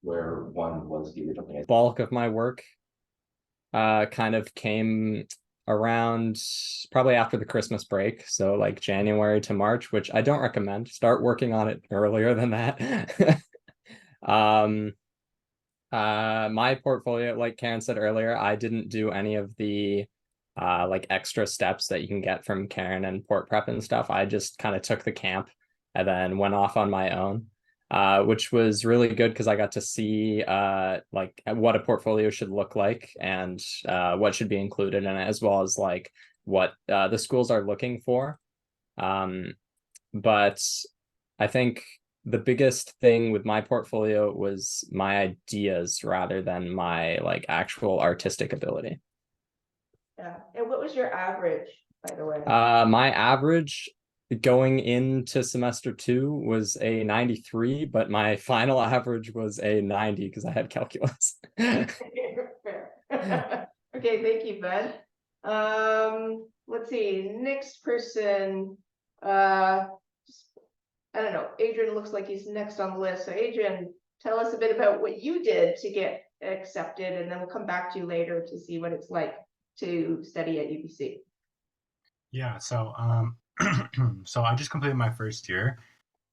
where one was the original thing. Bulk of my work kind of came around probably after the Christmas break. So like January to March, which I don't recommend. Start working on it earlier than that. um, my portfolio, like Karen said earlier, I didn't do any of the like extra steps that you can get from Karen and port prep and stuff. I just kind of took the camp and then went off on my own, which was really good because I got to see like what a portfolio should look like and what should be included in it, as well as like what the schools are looking for. But I think the biggest thing with my portfolio was my ideas rather than my like actual artistic ability. Yeah. And what was your average, by the way? My average going into semester 2 was a 93, but my final average was a 90 because I had calculus. Fair. Okay, thank you, bud. Let's see, next person. I don't know. Adrian looks like he's next on the list. So Adrian, tell us a bit about what you did to get accepted, and then we'll come back to you later to see what it's like to study at UBC. Yeah, so so I just completed my first year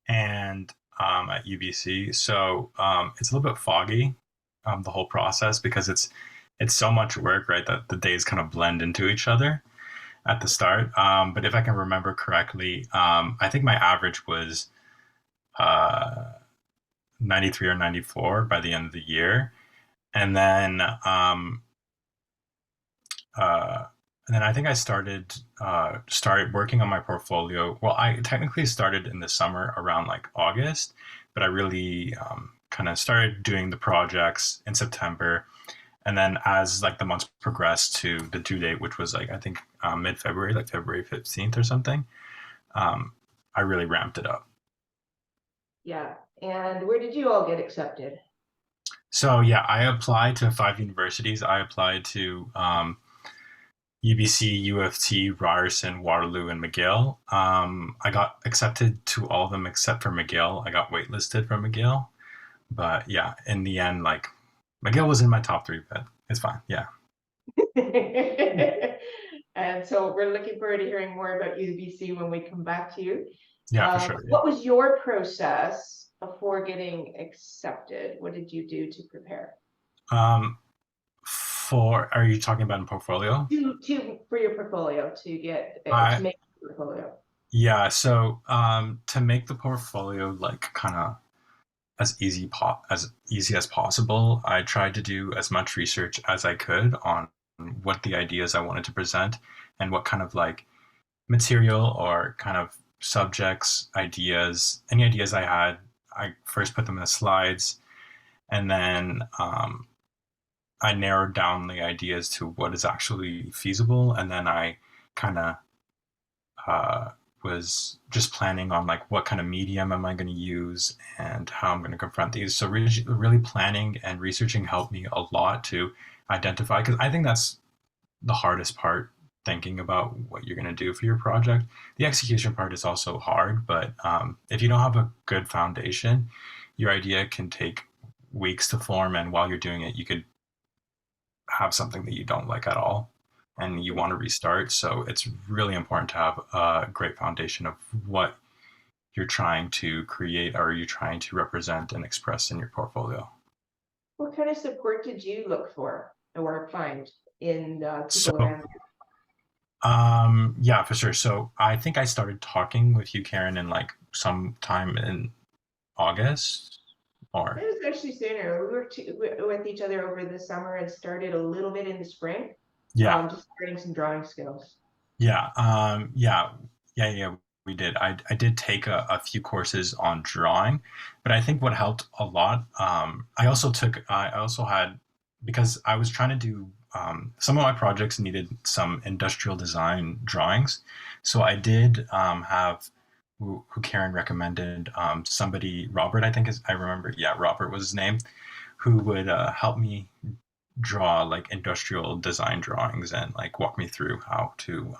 and at UBC. So it's a little bit foggy, the whole process, because it's so much work, right? That the days kind of blend into each other at the start. But if I can remember correctly, I think my average was 93 or 94 by the end of the year. And then I think I started working on my portfolio. Well, I technically started in the summer around like August, but I really kind of started doing the projects in September. And then as like the months progressed to the due date, which was like I think mid-February, like February 15th or something, I really ramped it up. Yeah. And where did you all get accepted? So yeah, I applied to 5 universities. I applied to UBC, U of T, Ryerson, Waterloo, and McGill. I got accepted to all of them except for McGill. I got waitlisted for McGill. But yeah, in the end, like McGill was in my top 3, but it's fine. Yeah. And so we're looking forward to hearing more about UBC when we come back to you. Yeah, for sure. Yeah. What was your process before getting accepted? What did you do to prepare? Are you talking about in portfolio? For your portfolio to get to make a portfolio. Yeah, so to make the portfolio like kind of as easy as possible, I tried to do as much research as I could on what the ideas I wanted to present and what kind of like material or kind of subjects, ideas, any ideas I had. I first put them in the slides, and then I narrowed down the ideas to what is actually feasible, and then I kind of was just planning on like what kind of medium am I going to use and how I'm going to confront these. So really planning and researching helped me a lot to identify, because I think that's the hardest part, thinking about what you're going to do for your project. The execution part is also hard, but if you don't have a good foundation, your idea can take weeks to form, and while you're doing it, you could have something that you don't like at all and you want to restart. So it's really important to have a great foundation of what you're trying to create or you're trying to represent and express in your portfolio. What kind of support did you look for or find in people around you? Yeah, for sure. So I think I started talking with you, Karen, in like sometime in August. Or it was actually sooner. We worked with each other over the summer and started a little bit in the spring. Yeah. Just learning some drawing skills. Yeah. Yeah. We did. I did take a few courses on drawing, but I think what helped a lot. I also had, because I was trying to do some of my projects needed some industrial design drawings, so I did have who Karen recommended, somebody, Robert, I think I remember. Yeah, Robert was his name, who would help me draw like industrial design drawings and like walk me through how to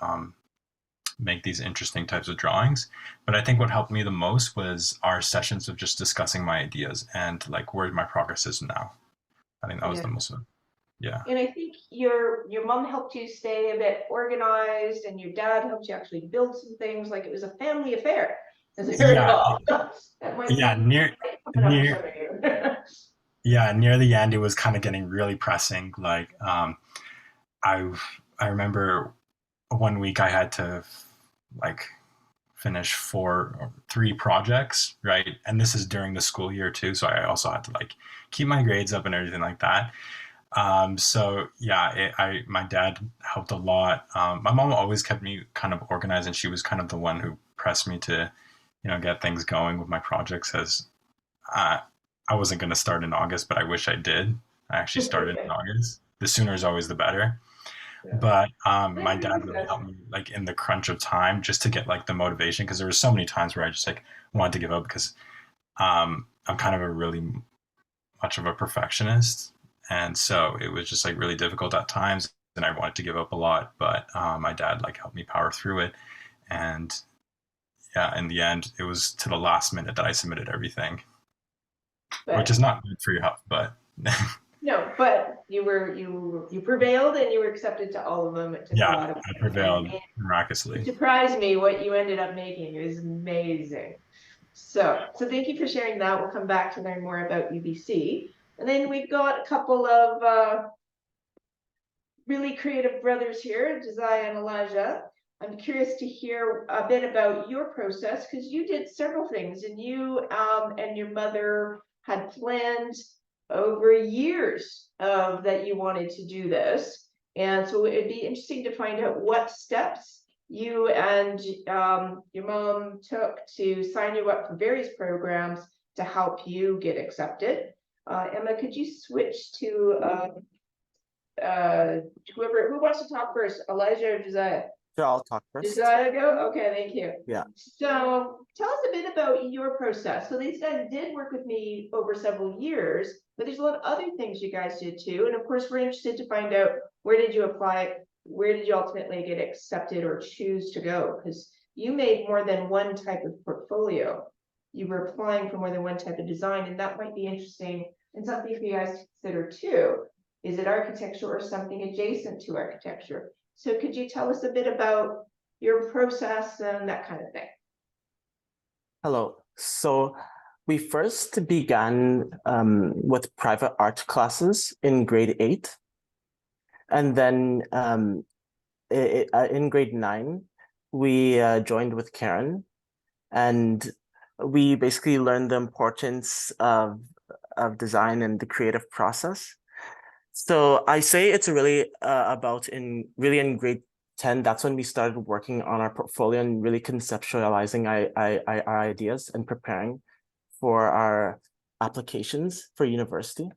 make these interesting types of drawings. But I think what helped me the most was our sessions of just discussing my ideas and like where my progress is now. I think that was Yeah. the most, yeah. And I think your mom helped you stay a bit organized, and your dad helped you actually build some things. Like it was a family affair, as I recall. That might Yeah, be coming up for some of you. near the end, it was kind of getting really pressing. Like, I I remember one week I had to like finish 3 projects, right? And this is during the school year too, so I also had to like keep my grades up and everything like that. So yeah, my dad helped a lot. My mom always kept me kind of organized, and she was kind of the one who pressed me to, get things going with my projects. As I wasn't going to start in August, but I wish I did. I actually started in August. The sooner is always the better. Yeah. But my dad really helped me like in the crunch of time just to get like the motivation, because there were so many times where I just like wanted to give up because I'm kind of a really much of a perfectionist, and so it was just like really difficult at times, and I wanted to give up a lot. But my dad like helped me power through it, and yeah, in the end, it was to the last minute that I submitted everything, which is not good for your health, but. No, but you prevailed, and you were accepted to all of them. It took a lot of I prevailed miraculously. It surprised me what you ended up making. It was amazing. So thank you for sharing that. We'll come back to learn more about UBC. And then we've got a couple of really creative brothers here, Josiah and Elijah. I'm curious to hear a bit about your process, because you did several things, and you and your mother had planned over years that you wanted to do this. And so it'd be interesting to find out what steps you and your mom took to sign you up for various programs to help you get accepted. Emma, could you switch to who wants to talk first, Elijah or Josiah? Sure, I'll talk first. Josiah go? Okay, thank you. Yeah. So tell us a bit about your process. So these guys did work with me over several years, but there's a lot of other things you guys did too. And of course, we're interested to find out, where did you apply? Where did you ultimately get accepted or choose to go? Because you made more than one type of portfolio. You were applying for more than one type of design, and that might be interesting and something for you guys to consider too. Is it architecture or something adjacent to architecture? So could you tell us a bit about your process and that kind of thing? Hello. So we first began with private art classes in grade 8. And then in grade 9, we joined with Karen. And we basically learned the importance of design and the creative process. So I say it's really about in grade 10, that's when we started working on our portfolio and really conceptualizing our ideas and preparing for our applications for university.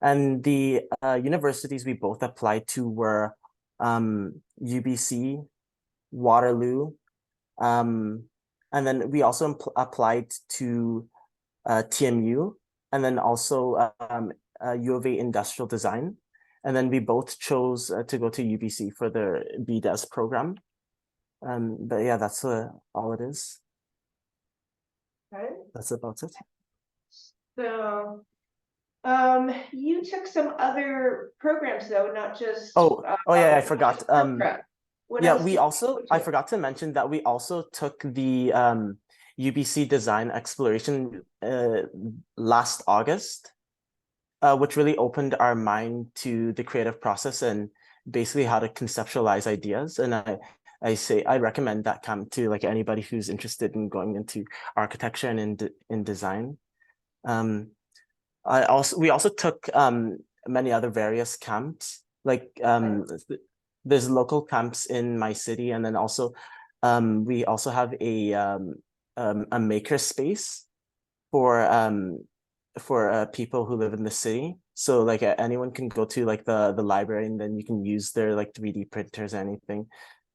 And the universities we both applied to were UBC, Waterloo, and then we also applied to TMU, and then also U of A Industrial Design. And then we both chose to go to UBC for the BDES program. But yeah, that's all it is. Okay. That's about it. So you took some other programs though, not just oh yeah, I forgot. I forgot to mention that we also took the UBC Design Exploration last August, which really opened our mind to the creative process and basically how to conceptualize ideas. And I recommend that camp to like anybody who's interested in going into architecture and in design. We also took many other various camps, like there's local camps in my city, and then also we also have a maker space for people who live in the city. So like anyone can go to like the library, and then you can use their like 3D printers or anything,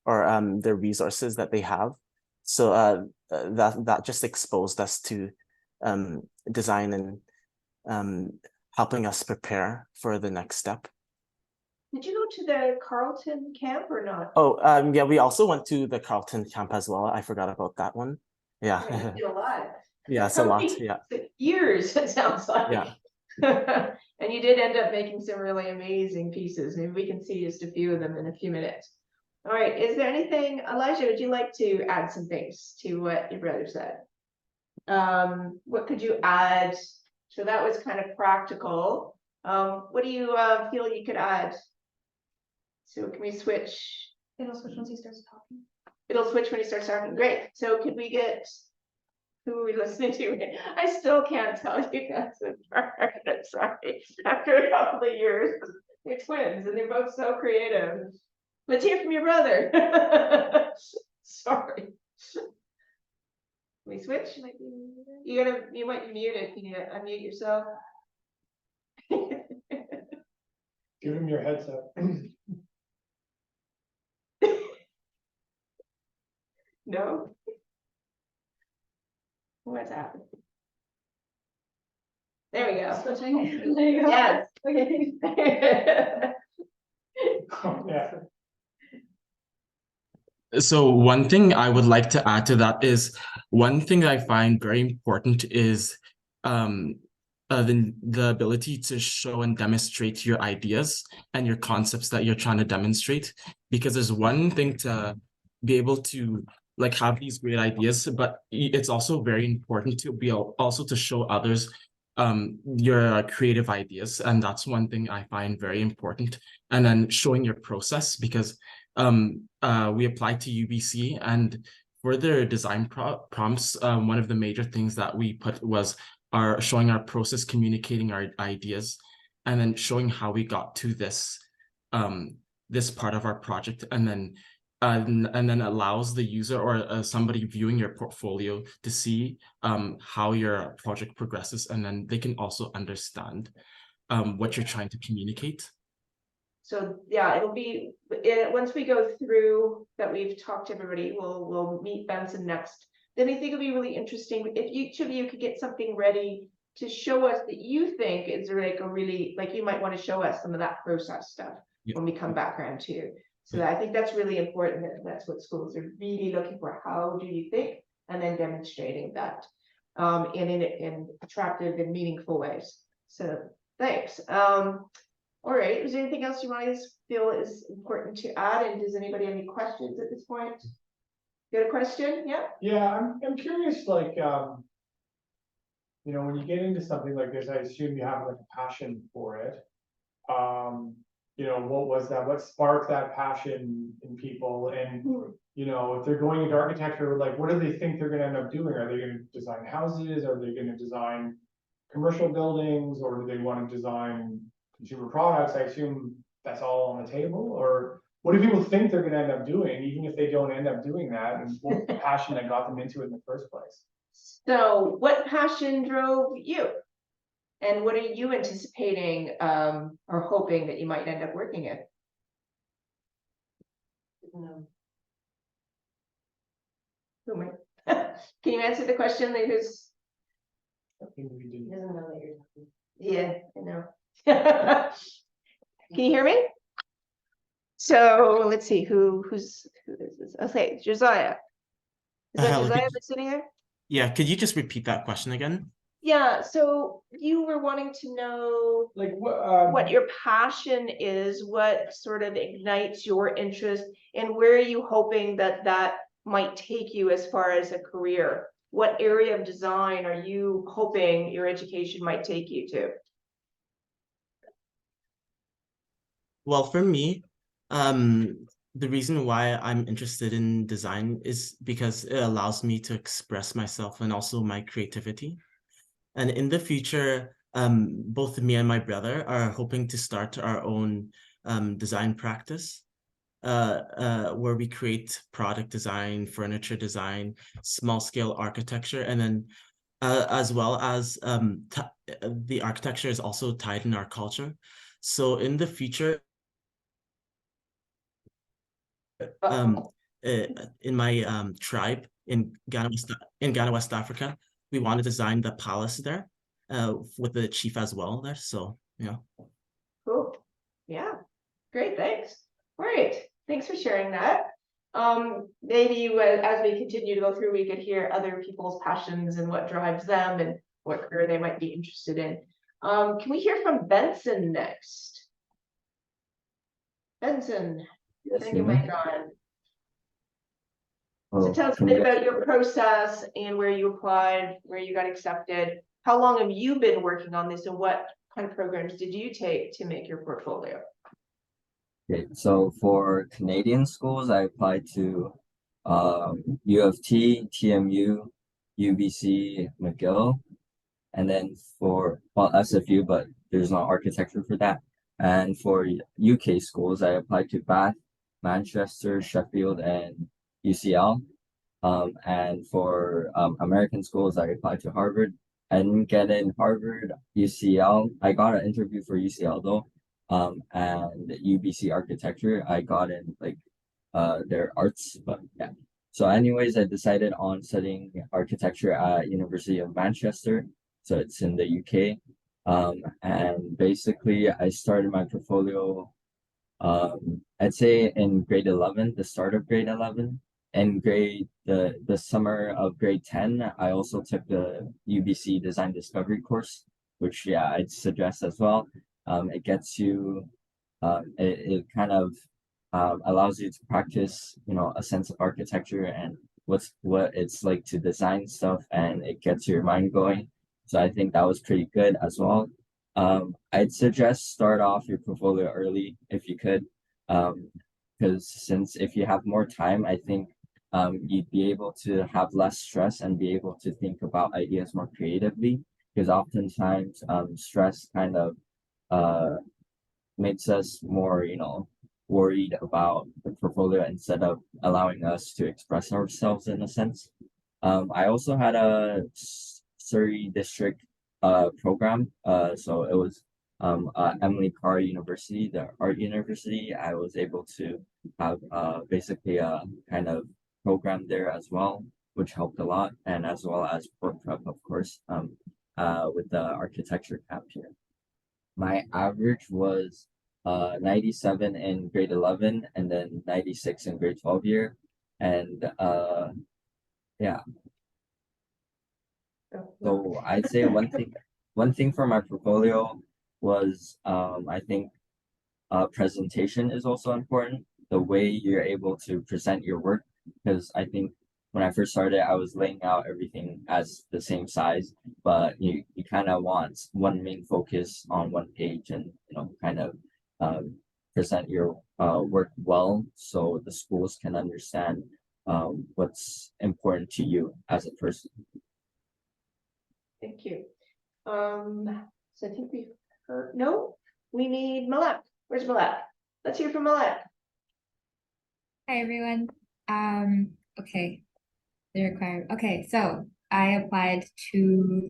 or their resources that they have. So that just exposed us to design and helping us prepare for the next step. Did you go to the Carlton camp or not? Oh, yeah, we also went to the Carlton camp as well. I forgot about that one. Yeah, you Yeah, did a lot. yeah, it's a lot. Yeah, Years, it sounds like. Yeah. And you did end up making some really amazing pieces. Maybe we can see just a few of them in a few minutes. All right, is there anything, Elijah, would you like to add some things to what your brother said? What could you add? So that was kind of practical. What do you feel you could add? So can we switch? It'll switch once he starts talking. It'll switch when he starts talking. Great. So could we get, who are we listening to? I still can't tell you guys apart. I'm sorry. After a couple of years, they're twins and they're both so creative. Let's hear from your brother. Sorry. Can we switch? You might be muted. Can you unmute yourself? Give him your headset. No. What's happened? There we go. Switching. There you go. Yes. Okay. Yeah. So one thing I would like to add to that is one thing that I find very important is the ability to show and demonstrate your ideas and your concepts that you're trying to demonstrate. Because there's one thing to be able to like have these great ideas, but it's also very important to be also to show others your creative ideas, and that's one thing I find very important. And then showing your process, because we applied to UBC, and for their design prompts, one of the major things that we put was showing our process, communicating our ideas, and then showing how we got to this this part of our project, and then allows the user or somebody viewing your portfolio to see how your project progresses, and then they can also understand what you're trying to communicate. So yeah, it'll be once we go through that, we've talked to everybody, we'll meet Benson next. Then I think it'll be really interesting if each of you could get something ready to show us that you think is like a really, like you might want to show us some of that process stuff when we come back around to you. So I think that's really important. That's what schools are really looking for. How do you think? And then demonstrating that in attractive and meaningful ways. So thanks. All right. Is there anything else you guys feel is important to add? And does anybody have any questions at this point? You got a question? Yeah. Yeah, I'm curious, like, you know, when you get into something like this, I assume you have like a passion for it. You know, what was that? What sparked that passion in people? And, you know, if they're going into architecture, like, what do they think they're gonna end up doing? Are they gonna design houses? Are they gonna design commercial buildings? Or do they want to design consumer products? I assume that's all on the table. Or what do people think they're gonna end up doing, even if they don't end up doing that? And what passion that got them into it in the first place? So what passion drove you? And what are you anticipating or hoping that you might end up working in? Who might? Can you answer the question? Who's? I think we did. Doesn't know that you're talking. Yeah, I know. Can you hear me? So let's see who's who is this? Okay, Josiah. Is that Josiah that's sitting there? Yeah, could you just repeat that question again? Yeah, so you were wanting to know Like what your passion is, what sort of ignites your interest, and where are you hoping that might take you as far as a career? What area of design are you hoping your education might take you to? Well, for me, the reason why I'm interested in design is because it allows me to express myself and also my creativity. And in the future, both me and my brother are hoping to start our own design practice, where we create product design, furniture design, small scale architecture, and then as well as the architecture is also tied in our culture. So in the future, in my tribe in Ghana, West Africa, we want to design the palace there, with the chief as well there. So yeah. Cool. Yeah. Great, thanks. All right, thanks for sharing that. Maybe as we continue to go through, we could hear other people's passions and what drives them and what career they might be interested in. Can we hear from Benson next? Benson, Yes, turn your ma'am. mic on. Oh, So tell us a can bit we- about your process and where you applied, where you got accepted. How long have you been working on this and what kind of programs did you take to make your portfolio? Okay, so for Canadian schools, I applied to U of T, TMU, UBC, McGill, and then for SFU, but there's no architecture for that. And for UK schools, I applied to Bath, Manchester, Sheffield, and UCL. And for American schools, I applied to Harvard. I didn't get in Harvard, UCL. I got an interview for UCL though. And UBC architecture, I got in like their arts, but yeah. So anyways, I decided on studying architecture at University of Manchester. So it's in the UK. And basically I started my portfolio I'd say in grade 11, the start of grade 11. And the summer of grade 10, I also took the UBC Design Discovery course, which yeah, I'd suggest as well. It gets you it kind of allows you to practice, you know, a sense of architecture and what it's like to design stuff, and it gets your mind going. So I think that was pretty good as well. I'd suggest start off your portfolio early if you could, because since if you have more time, I think you'd be able to have less stress and be able to think about ideas more creatively. Because oftentimes, stress kind of makes us more, you know, worried about the portfolio instead of allowing us to express ourselves in a sense. I also had a Surrey district program. So it was Emily Carr University, the art university. I was able to have basically a kind of program there as well, which helped a lot, and as well as Port Prep, of course, with the architecture camp here. My average was 97 in grade 11 and then 96 in grade 12 year. And yeah. So I'd say one thing for my portfolio was I think presentation is also important. The way you're able to present your work, because I think when I first started, I was laying out everything as the same size, but you kind of want one main focus on one page and, you know, kind of present your work well so the schools can understand what's important to you as a person. Thank you. So I think we've heard, no, we need Malak. Where's Malak? Let's hear from Malak. Hi, everyone. Okay. Okay, so I applied to,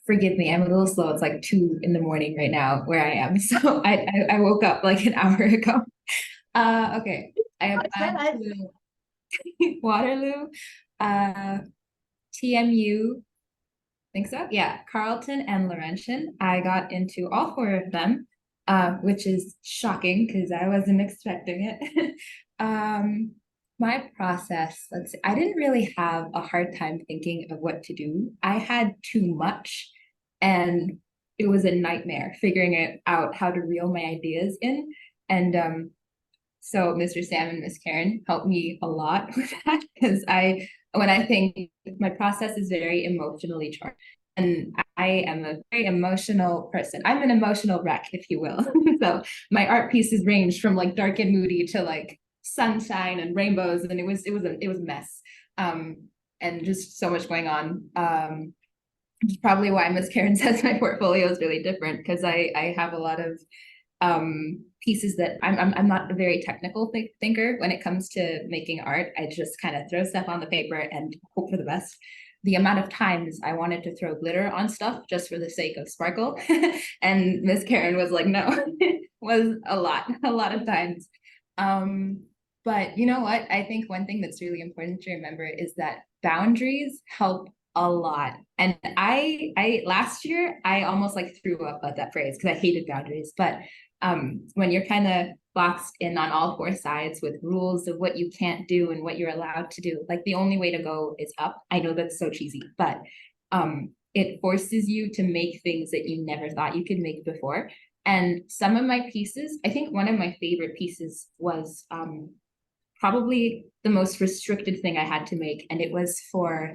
forgive me, I'm a little slow. It's like 2 in the morning right now where I am. So I woke up like an hour ago. Okay. I applied to Waterloo, TMU, think so? Yeah, Carleton and Laurentian. I got into all 4 of them, which is shocking because I wasn't expecting it. My process, let's see, I didn't really have a hard time thinking of what to do. I had too much, and it was a nightmare figuring it out how to reel my ideas in. And so Mr. Sam and Miss Karen helped me a lot with that, because when I think, my process is very emotionally charged. And I am a very emotional person. I'm an emotional wreck, if you will. So my art pieces range from like dark and moody to like sunshine and rainbows, and it was a mess. And just so much going on. Which is probably why Miss Karen says my portfolio is really different, because I have a lot of pieces that I'm not a very technical thinker when it comes to making art. I just kind of throw stuff on the paper and hope for the best. The amount of times I wanted to throw glitter on stuff just for the sake of sparkle, and Miss Karen was like, no, was a lot of times. But you know what? I think one thing that's really important to remember is that boundaries help a lot. And I last year I almost like threw up at that phrase because I hated boundaries, but when you're kind of boxed in on all four sides with rules of what you can't do and what you're allowed to do. Like the only way to go is up. I know that's so cheesy, but it forces you to make things that you never thought you could make before. And some of my pieces, I think one of my favorite pieces was probably the most restricted thing I had to make. And it was for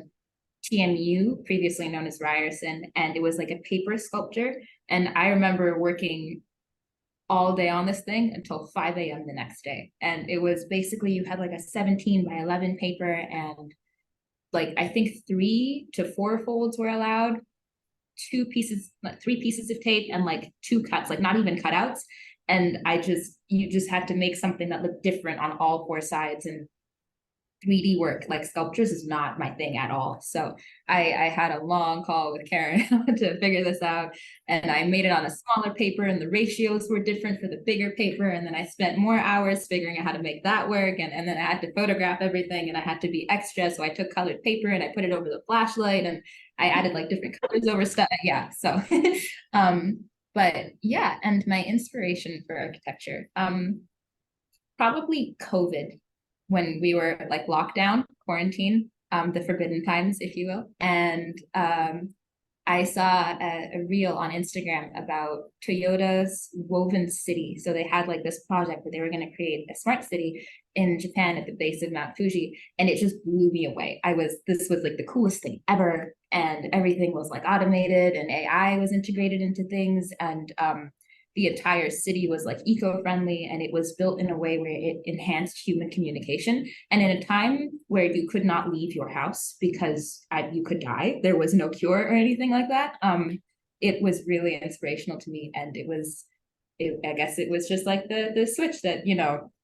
TMU, previously known as Ryerson. And it was like a paper sculpture. And I remember working all day on this thing until 5 a.m. the next day. And it was basically, you had like a 17 by 11 paper, and like, I think 3 to 4 folds were allowed, 3 pieces of tape, and like 2 cuts, like not even cutouts. And you just had to make something that looked different on all 4 sides. And 3D work, like sculptures, is not my thing at all. So I had a long call with Karen to figure this out. And I made it on a smaller paper, and the ratios were different for the bigger paper. And then I spent more hours figuring out how to make that work. And then I had to photograph everything, and I had to be extra. So I took colored paper and I put it over the flashlight, and I added like different colors over stuff. Yeah. So, but yeah. And my inspiration for architecture, probably COVID, when we were like lockdown, quarantine, the forbidden times, if you will. And I saw a reel on Instagram about Toyota's Woven City. So they had like this project where they were going to create a smart city in Japan at the base of Mount Fuji. And it just blew me away. This was like the coolest thing ever. And everything was like automated, and AI was integrated into things. And the entire city was like eco-friendly, and it was built in a way where it enhanced human communication. And in a time where you could not leave your house because you could die, there was no cure or anything like that. It was really inspirational to me. And I guess it was just like the switch that,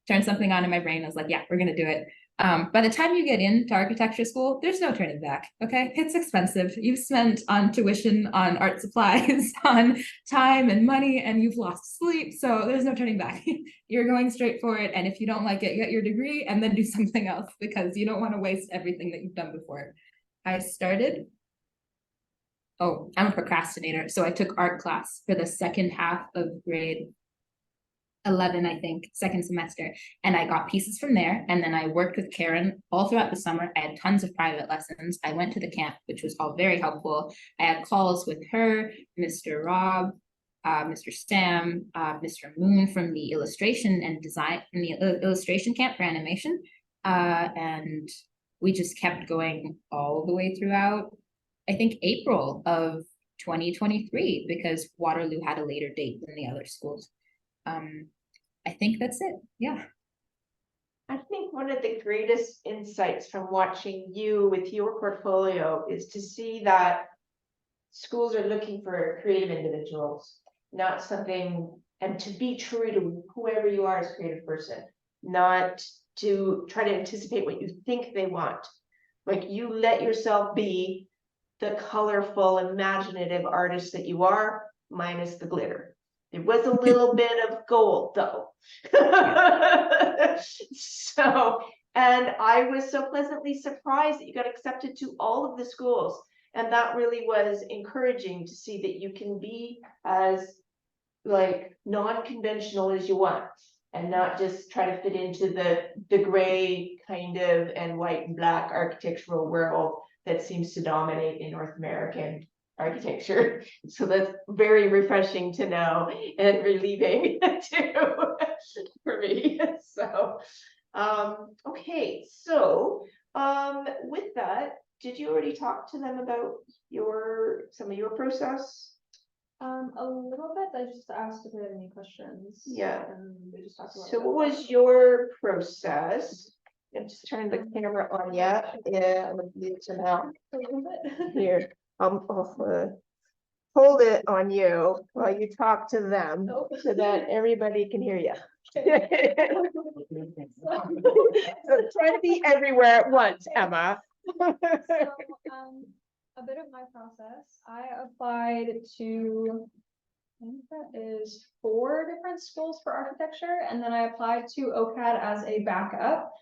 turned something on in my brain. I was like, yeah, we're going to do it. By the time you get into architecture school, there's no turning back. Okay. It's expensive. You've spent on tuition, on art supplies, on time and money, and you've lost sleep. So there's no turning back. You're going straight for it. And if you don't like it, get your degree and then do something else, because you don't want to waste everything that you've done before. I'm a procrastinator. So I took art class for the second half of grade 11, I think, second semester. And I got pieces from there. And then I worked with Karen all throughout the summer. I had tons of private lessons. I went to the camp, which was all very helpful. I had calls with her, Mr. Rob, Mr. Sam, Mr. Moon from the illustration and design, from the illustration camp for animation. And we just kept going all the way throughout, I think, April of 2023, because Waterloo had a later date than the other schools. I think that's it. Yeah. I think one of the greatest insights from watching you with your portfolio is to see that schools are looking for creative individuals, not something, and to be true to whoever you are as a creative person, not to try to anticipate what you think they want. Like, you let yourself be the colorful, imaginative artist that you are, minus the glitter. There was a little bit of gold though. So, and I was so pleasantly surprised that you got accepted to all of the schools. And that really was encouraging to see that you can be as like non-conventional as you want, and not just try to fit into the gray kind of and white and black architectural world that seems to dominate in North American architecture. So that's very refreshing to know, and relieving too for me. So okay, so with that, did you already talk to them about some of your process? A little bit. I just asked if they had any questions. Yeah. And we just talked about So what was your process? I'm just turning the camera on. Yeah, I'm gonna mute some out a little bit. here. I'll hold it on you while you talk to them, so that everybody can hear you. So try to be everywhere at once, Emma. A bit of my process. I applied to, I think that is 4 different schools for architecture, and then I applied to OCAD as a backup.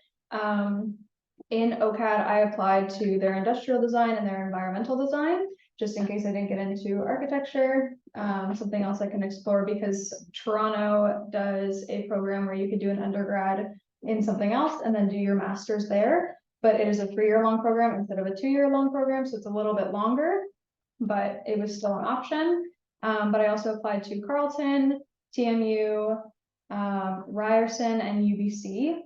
In OCAD, I applied to their industrial design and their environmental design, just in case I didn't get into architecture. something else I can explore because Toronto does a program where you could do an undergrad in something else and then do your master's there. But it is a 3-year-long program instead of a 2-year-long program, so it's a little bit longer, but it was still an option. But I also applied to Carleton, TMU, Ryerson, and UBC.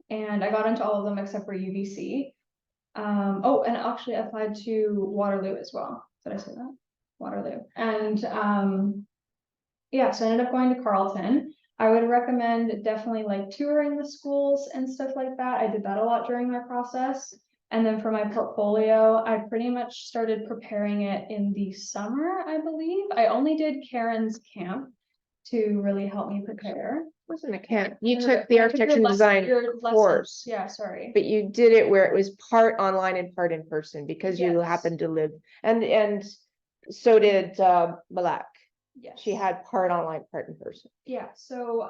And I got into all of them except for UBC. Oh, and actually I applied to Waterloo as well. Did I say that? Waterloo. And yeah, so I ended up going to Carleton. I would recommend definitely like touring the schools and stuff like that. I did that a lot during my process. And then for my portfolio, I pretty much started preparing it in the summer, I believe. I only did Karen's camp to really help me prepare. Wasn't a camp. You Or took I the took architecture and your design your lessons. course, Yeah, sorry. but you did it where it was part online and part in person because you Yes. happened to live, and so did Malak. Yes. She had part online, part in person. Yeah, so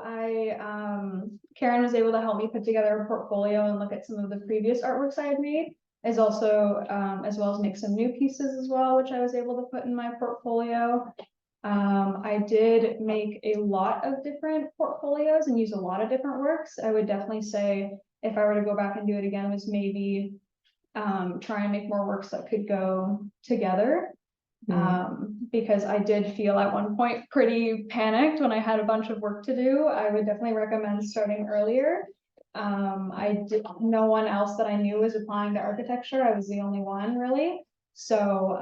Karen was able to help me put together a portfolio and look at some of the previous artworks I had made, as also, as well as make some new pieces as well, which I was able to put in my portfolio. I did make a lot of different portfolios and use a lot of different works. I would definitely say if I were to go back and do it again, was maybe try and make more works that could go together. Because I did feel at one point pretty panicked when I had a bunch of work to do. I would definitely recommend starting earlier. No one else that I knew was applying to architecture. I was the only one really. So,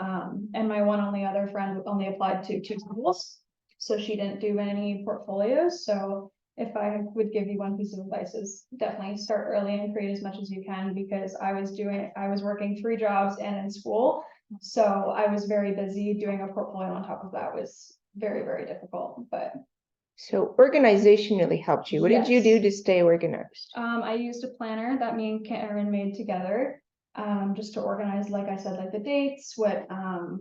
and my one only other friend only applied to 2 schools. So she didn't do any portfolios. So if I would give you one piece of advice is definitely start early and create as much as you can, because I was working 3 jobs and in school. So I was very busy. Doing a portfolio on top of that was very, very difficult, but. So organization really helped you. What did you do Yes. to stay organized? I used a planner that me and Karen made together, just to organize, like I said, like the dates, what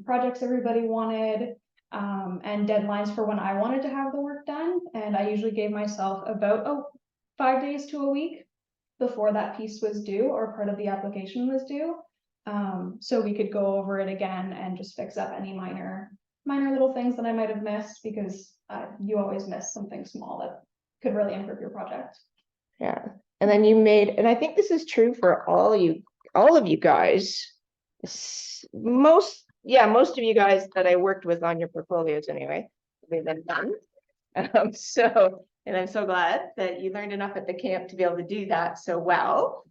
projects everybody wanted, and deadlines for when I wanted to have the work done. And I usually gave myself about 5 days to a week before that piece was due or part of the application was due. So we could go over it again and just fix up any minor little things that I might have missed, because you always miss something small that could really improve your project. Yeah, and then you made, and I think this is true for all of you guys. Most of you guys that I worked with on your portfolios anyway, they've been done. So, and I'm so glad that you learned enough at the camp to be able to do that so well.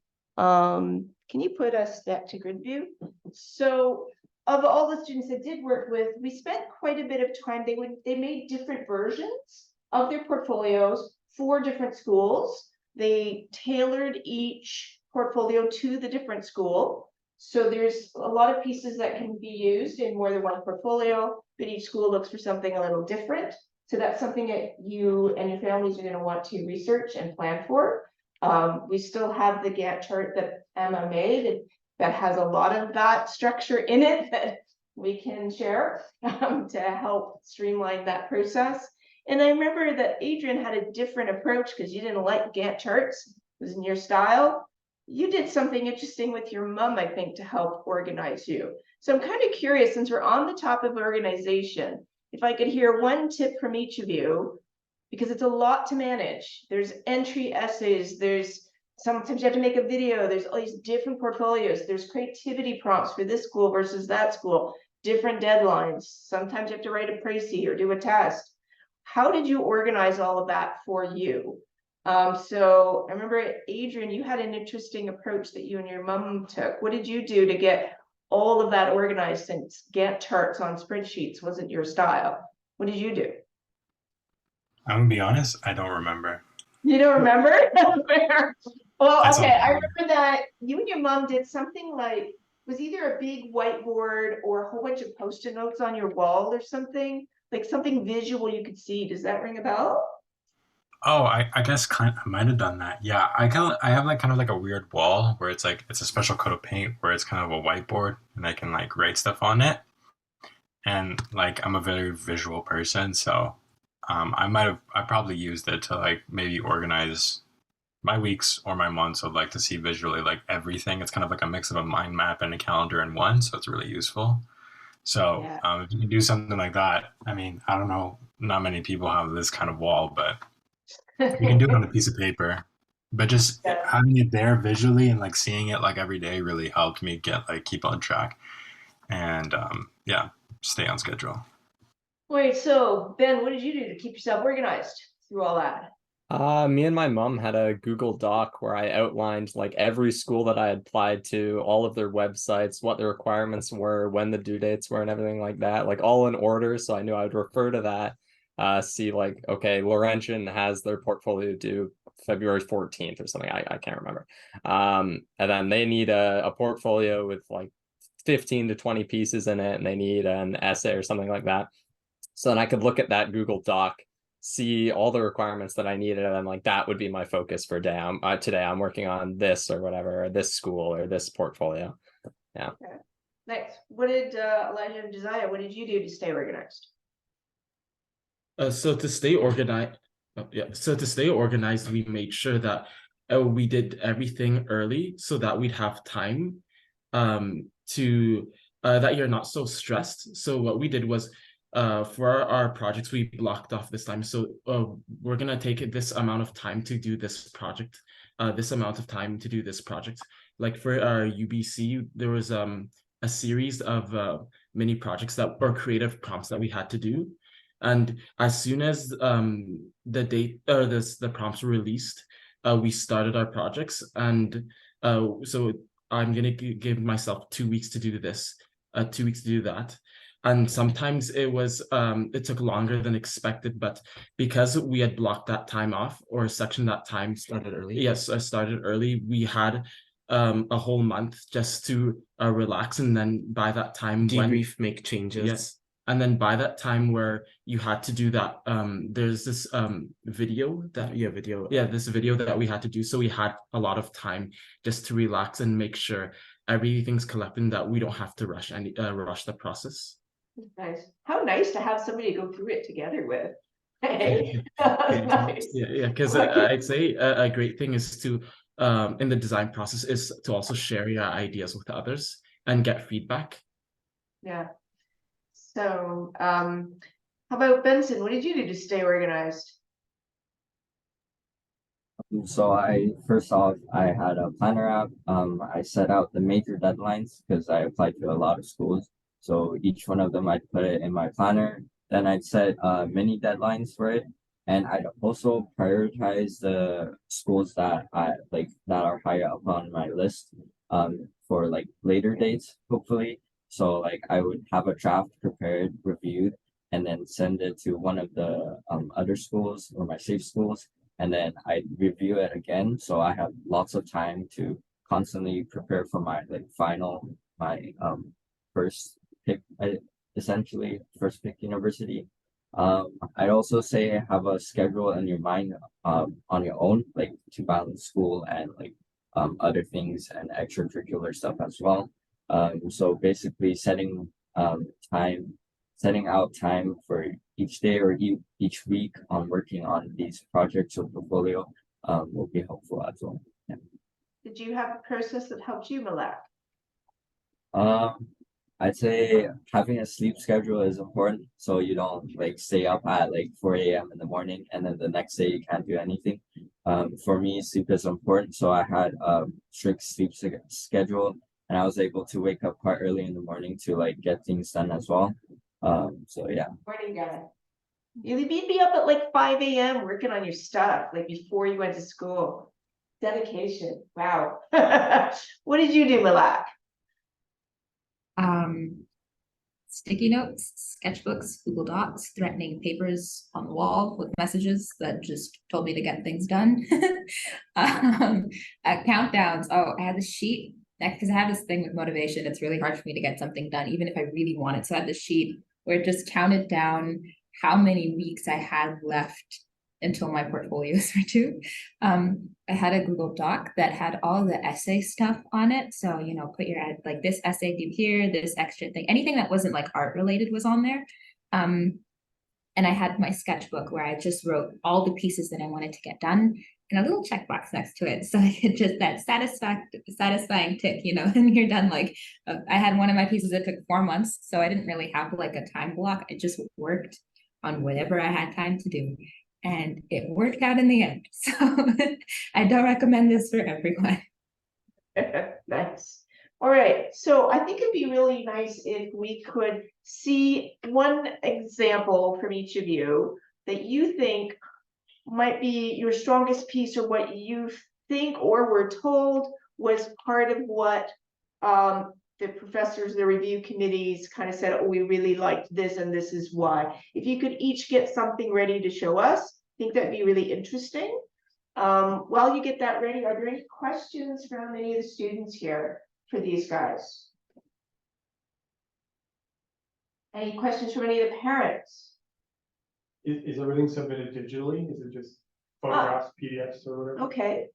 Can you put us back to grid view? So of all the students I did work with, we spent quite a bit of time. They made different versions of their portfolios for different schools. They tailored each portfolio to the different school. So there's a lot of pieces that can be used in more than one portfolio, but each school looks for something a little different. So that's something that you and your families are going to want to research and plan for. We still have the Gantt chart that Emma made that has a lot of that structure in it that we can share to help streamline that process. And I remember that Adrian had a different approach because you didn't like Gantt charts. It was in your style. You did something interesting with your mom, I think, to help organize you. So I'm kind of curious, since we're on the topic of organization, if I could hear one tip from each of you, because it's a lot to manage. There's entry essays, there's sometimes you have to make a video, there's all these different portfolios, there's creativity prompts for this school versus that school, different deadlines. Sometimes you have to write a précis or do a test. How did you organize all of that for you? So I remember, Adrian, you had an interesting approach that you and your mom took. What did you do to get all of that organized, since Gantt charts on spreadsheets wasn't your style? What did you do? I'm gonna be honest, I don't remember. You don't remember? Well, That's okay, I all. remember that you and your mom did something like, was either a big whiteboard or a whole bunch of Post-it notes on your wall or something, like something visual you could see. Does that ring a bell? Oh, I guess I might have done that. Yeah, I have like kind of like a weird wall where it's like it's a special coat of paint where it's kind of a whiteboard and I can like write stuff on it. And like I'm a very visual person, so I probably used it to like maybe organize my weeks or my months of like to see visually like everything. It's kind of like a mix of a mind map and a calendar in one, so it's really useful. So Yeah. if you can do something like that, I mean, I don't know, not many people have this kind of wall, but you can do it on a piece of paper. But just Yeah. having it there visually and like seeing it like every day really helped me get like keep on track and yeah, stay on schedule. Wait, so Ben, what did you do to keep yourself organized through all that? Me and my mom had a Google Doc where I outlined like every school that I had applied to, all of their websites, what the requirements were, when the due dates were, and everything like that, like all in order. So I knew I would refer to that. See like, okay, Laurentian has their portfolio due February 14th or something. I can't remember. And then they need a portfolio with like 15 to 20 pieces in it, and they need an essay or something like that. So then I could look at that Google Doc, see all the requirements that I needed, and like that would be my focus for day. Today I'm working on this or whatever, or this school or this portfolio. Yeah. Okay. Nice. What did Elijah and Josiah, what did you do to stay organized? So to stay organized, we made sure that we did everything early so that we'd have time to that you're not so stressed. So what we did was for our projects, we blocked off this time. So we're gonna take this amount of time to do this project, this amount of time to do this project. Like for our UBC, there was a series of mini projects that or creative prompts that we had to do. And as soon as the date or the prompts were released, we started our projects. And so I'm gonna give myself 2 weeks to do this, 2 weeks to do that. And sometimes it took longer than expected, but because we had blocked that time off or sectioned that time. Started early. Yes, I started early. We had a whole month just to relax, and then by that time Debrief, make changes. Yes. And then by that time where you had to do that, there's this video that this video that we had to do. So we had a lot of time just to relax and make sure everything's collected, and that we don't have to rush the process. Nice. How nice to have somebody to go through it together with. Hey, nice. Yeah, because I'd say a great thing is to in the design process is to also share your ideas with others and get feedback. Yeah. So, how about Benson? What did you do to stay organized? So first off, I had a planner app. I set out the major deadlines because I applied to a lot of schools. So each one of them, I'd put it in my planner. Then I'd set mini deadlines for it. And I'd also prioritize the schools that that are higher up on my list for like later dates, hopefully. So like I would have a draft prepared, reviewed, and then send it to one of the other schools or my safe schools. And then I review it again. So I have lots of time to constantly prepare for my first pick, essentially first pick university. I'd also say have a schedule in your mind on your own, like to balance school and like other things and extracurricular stuff as well. So basically setting out time for each day or each week on working on these projects or portfolio will be helpful as well. Yeah. Did you have a process that helped you, Malak? I'd say having a sleep schedule is important, so you don't like stay up at like 4 a.m. in the morning and then the next day you can't do anything. For me, sleep is important, so I had a strict sleep schedule, and I was able to wake up quite early in the morning to like get things done as well. So yeah. Morning guy. You'd be up at like 5 a.m. working on your stuff, like before you went to school. Dedication. Wow. What did you do, Malak? Sticky notes, sketchbooks, Google Docs, threatening papers on the wall with messages that just told me to get things done. Countdowns. Oh, I had this sheet because I have this thing with motivation. It's really hard for me to get something done, even if I really want it. So I had this sheet where it just counted down how many weeks I had left until my portfolios were due. I had a Google Doc that had all the essay stuff on it. So, you know, put your like this essay due here, this extra thing, anything that wasn't like art related was on there. And I had my sketchbook where I just wrote all the pieces that I wanted to get done. and a little checkbox next to it. So I could just that satisfying tick, you know, and you're done. Like I had one of my pieces that took 4 months, so I didn't really have like a time block. I just worked on whatever I had time to do. And it worked out in the end. So I don't recommend this for everyone. Nice. All right, so I think it'd be really nice if we could see one example from each of you that you think might be your strongest piece, or what you think or were told was part of what the professors, the review committees kind of said, oh, we really liked this and this is why. If you could each get something ready to show us, I think that'd be really interesting. While you get that ready, are there any questions from any of the students here for these guys? Any questions from any of the parents? Is everything submitted digitally? Is it just photographs, PDFs or whatever? Okay,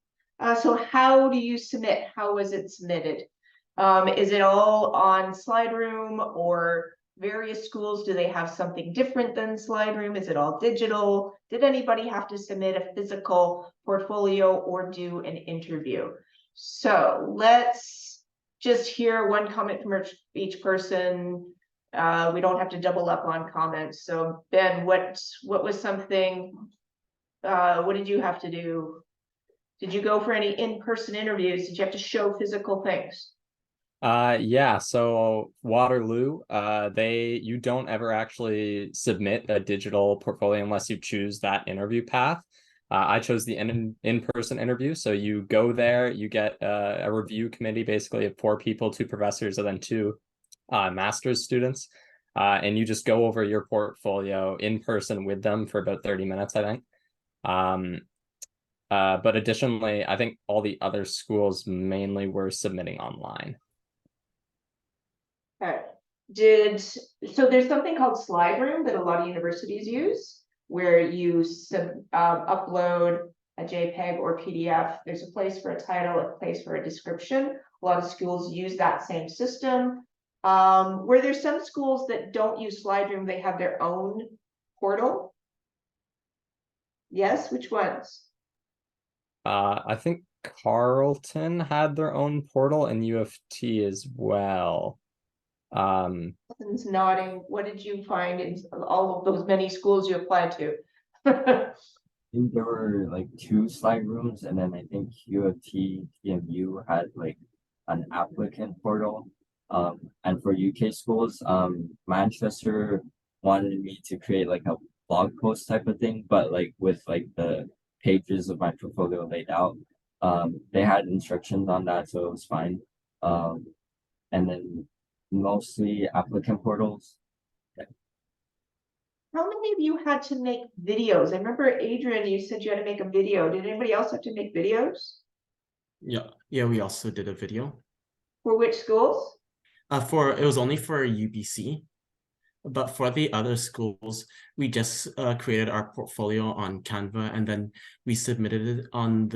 so how do you submit? How was it submitted? Is it all on SlideRoom, or various schools, do they have something different than SlideRoom? Is it all digital? Did anybody have to submit a physical portfolio or do an interview? So let's just hear one comment from each person. We don't have to double up on comments. So Ben, what was something, what did you have to do? Did you go for any in-person interviews? Did you have to show physical things? Yeah, so Waterloo, you don't ever actually submit a digital portfolio unless you choose that interview path. I chose the in-person interview. So you go there, you get a review committee basically of 4 people, 2 professors, and then 2 master's students. And you just go over your portfolio in person with them for about 30 minutes, I think. But additionally, I think all the other schools mainly were submitting online. Okay. So there's something called SlideRoom that a lot of universities use, where you upload a JPEG or PDF. There's a place for a title, a place for a description. A lot of schools use that same system. Where there's some schools that don't use SlideRoom, they have their own portal. Yes, which ones? I think Carleton had their own portal and U of T as well. Nothing's nodding. What did you find in all of those many schools you applied to? I think there were like 2 slide rooms, and then I think U of T, TMU had like an applicant portal. And for UK schools, Manchester wanted me to create like a blog post type of thing, but like with like the pages of my portfolio laid out. They had instructions on that, so it was fine. And then mostly applicant portals. How many of you had to make videos? I remember Adrian, you said you had to make a video. Did anybody else have to make videos? Yeah, we also did a video. For which schools? It was only for UBC, but for the other schools, we just created our portfolio on Canva, and then we submitted it on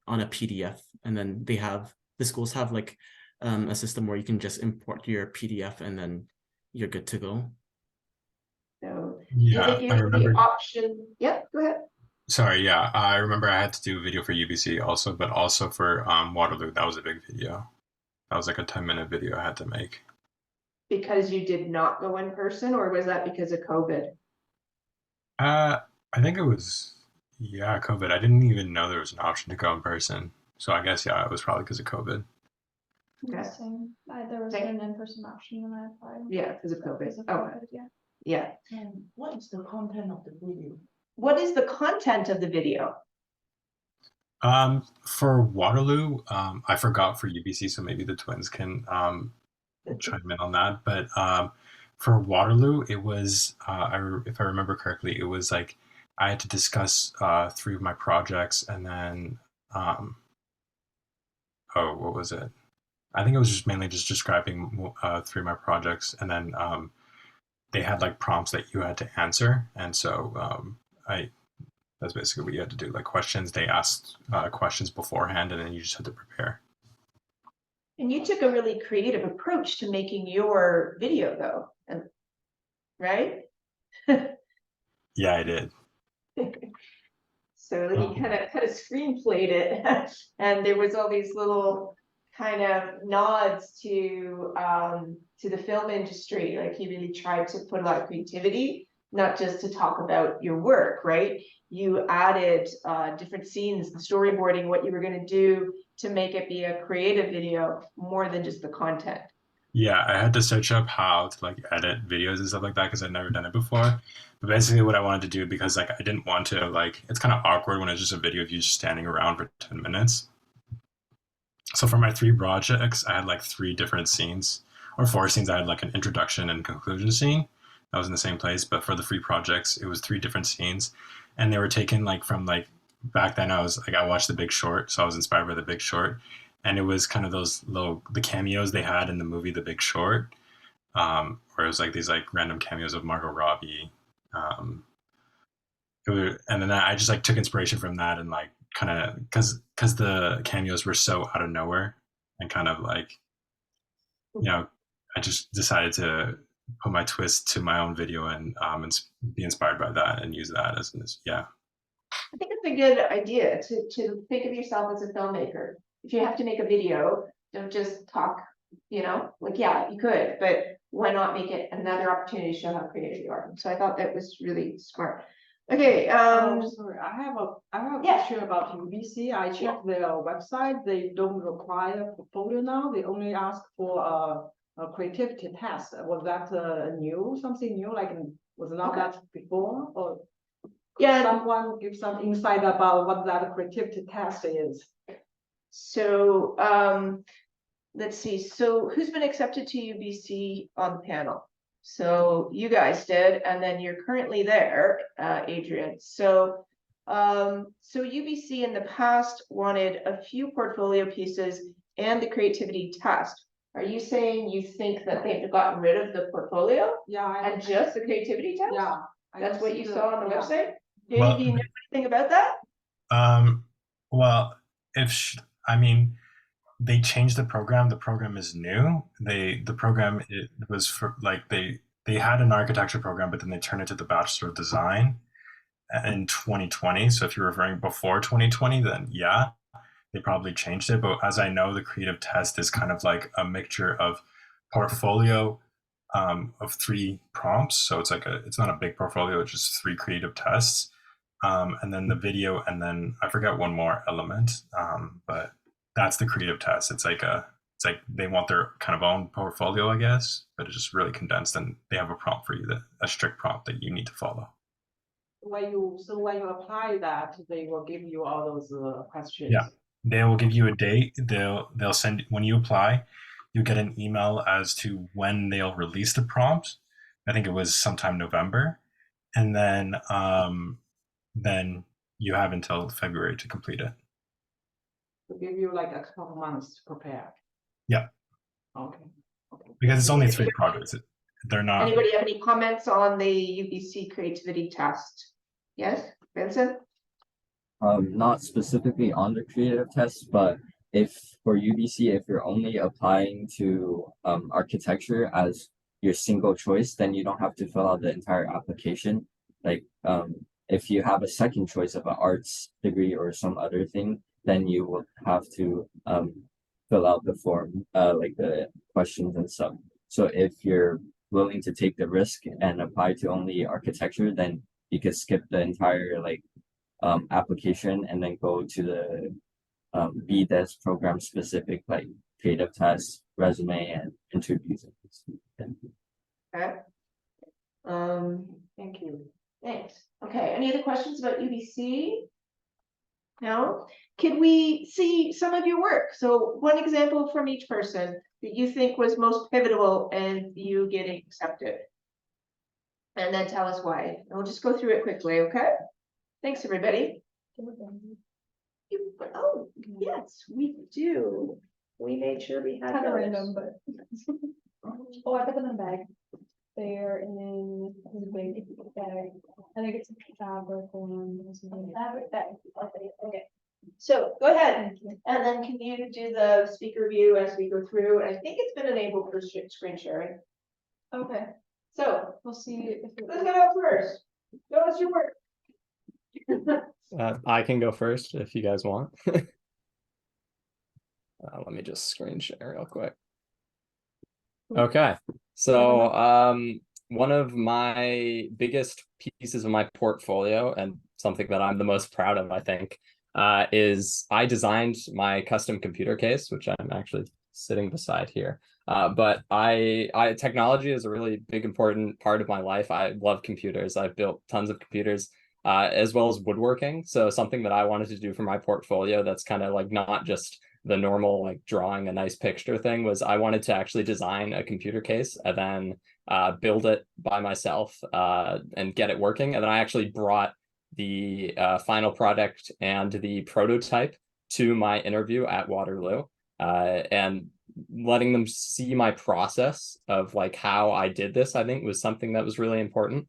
on a PDF, and then the schools have like a system where you can just import your PDF and then you're good to go. So Yeah, did they give you the option? Yep, go ahead. Sorry, yeah, I remember I had to do a video for UBC also, but also for Waterloo. That was a big video. That was like a 10-minute video I had to make. Because you did not go in person, or was that because of COVID? I think it was, yeah, COVID. I didn't even know there was an option to go in person. So I guess, yeah, it was probably because of COVID. Okay. Same. There was Okay. an in-person option when I applied. Yeah, because of COVID. Because of Oh, COVID, yeah. yeah. And what is the content of the video? What is the content of the video? For Waterloo, I forgot for UBC, so maybe the twins can chime in on that. But for Waterloo, it was, if I remember correctly, it was like I had to discuss 3 of my projects, and then what was it? I think it was just mainly just describing 3 of my projects, and then they had like prompts that you had to answer, and so that's basically what you had to do. Like questions, they asked questions beforehand, and then you just had to prepare. And you took a really creative approach to making your video, though, right? Yeah, I did. So he kind of screenplayed it, and there was all these little kind of nods to the film industry. Like he really tried to put a lot of creativity, not just to talk about your work, right? You added different scenes, the storyboarding, what you were going to do to make it be a creative video more than just the content. Yeah, I had to search up how to like edit videos and stuff like that because I'd never done it before. But basically, what I wanted to do, because like I didn't want to like, it's kind of awkward when it's just a video of you just standing around for 10 minutes. So for my 3 projects, I had like 3 different scenes, or 4 scenes. I had like an introduction and conclusion scene that was in the same place. But for the 3 projects, it was 3 different scenes, and they were taken like from like back then. I watched The Big Short, so I was inspired by The Big Short, and it was kind of those the cameos they had in the movie The Big Short, where it was like these like random cameos of Margot Robbie. And then I just like took inspiration from that and like kind of because the cameos were so out of nowhere and kind of like, I just decided to put my twist to my own video and be inspired by that and use that as yeah. I think it's a good idea to think of yourself as a filmmaker. If you have to make a video, don't just talk, like, yeah, you could, but why not make it another opportunity to show how creative you are? So I thought that was really smart. Okay, Sorry, I have a Yeah. question about UBC. I checked their website. They don't require portfolio now. They only ask for a creativity test. Was that something new? Like, was not Okay. that before? Or yeah, someone give some insight about what that creativity test is? so let's see. So who's been accepted to UBC on the panel? So you guys did, and then you're currently there, Adrian. So UBC in the past wanted a few portfolio pieces and the creativity test. Are you saying you think that they've gotten rid of the portfolio Yeah, and just the creativity test? yeah. I That's don't what see you saw on the yeah. website? Well- Do you know anything about that? Well, I mean, they changed the program. The program is new. The program, it was for like they had an architecture program, but then they turned it to the Bachelor of Design in 2020. So if you're referring before 2020, then yeah, they probably changed it. But as I know, the creative test is kind of like a mixture of portfolio of 3 prompts. So it's not a big portfolio. It's just 3 creative tests, and then the video, and then I forgot one more element. But that's the creative test. It's like they want their kind of own portfolio, I guess, but it's just really condensed, and they have a prompt for you, a strict prompt that you need to follow. When you apply that, they will give you all those questions. Yeah. They will give you a date. They'll send, when you apply, you get an email as to when they'll release the prompt. I think it was sometime November, and then you have until February to complete it. To give you like a couple of months to prepare. Yeah. Okay. Because it's only 3 projects. They're not. Anybody have any comments on the UBC creativity test? Yes, Vincent? Not specifically on the creative test, but for UBC, if you're only applying to architecture as your single choice, then you don't have to fill out the entire application. Like if you have a second choice of an arts degree or some other thing, then you will have to fill out the form, like the questions and stuff. So if you're willing to take the risk and apply to only architecture, then you could skip the entire application and then go to the BDES program specific like creative tests, resume, and interviews. Okay. Thank you. Thanks. Okay, any other questions about UBC? No? Could we see some of your work? So one example from each person that you think was most pivotal in you getting accepted. And then tell us why. And we'll just go through it quickly, okay? Thanks, everybody. Oh, yes, we do. We made sure we had Kind of those. random, but. Oh, I put them in a bag. They're in a big bag. I think it's a fabric one. Fabric bag. Okay. So go ahead, and then can you do the speaker view as we go through? And I think it's been enabled for screen sharing. Okay, So we'll see if let's go out first. Show us your work. I can go first if you guys want. Let me just screen share real quick. Okay, so one of my biggest pieces of my portfolio and something that I'm the most proud of, I think, is I designed my custom computer case, which I'm actually sitting beside here. But technology is a really big, important part of my life. I love computers. I've built tons of computers, as well as woodworking. So something that I wanted to do for my portfolio that's kind of like not just the normal like drawing a nice picture thing was I wanted to actually design a computer case and then build it by myself and get it working. And then I actually brought the final product and the prototype to my interview at Waterloo, and letting them see my process of like how I did this, I think was something that was really important.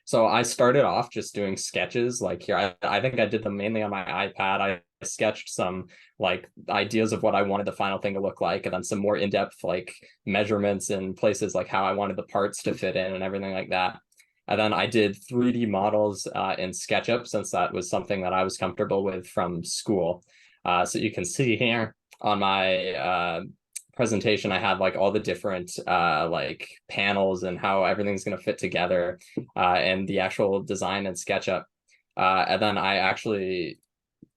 So I started off just doing sketches like here. I think I did them mainly on my iPad. I sketched some like ideas of what I wanted the final thing to look like, and then some more in-depth like measurements and places like how I wanted the parts to fit in and everything like that. And then I did 3D models in SketchUp, since that was something that I was comfortable with from school. So you can see here on my presentation, I had like all the different like panels and how everything's going to fit together, and the actual design in SketchUp. And then I actually,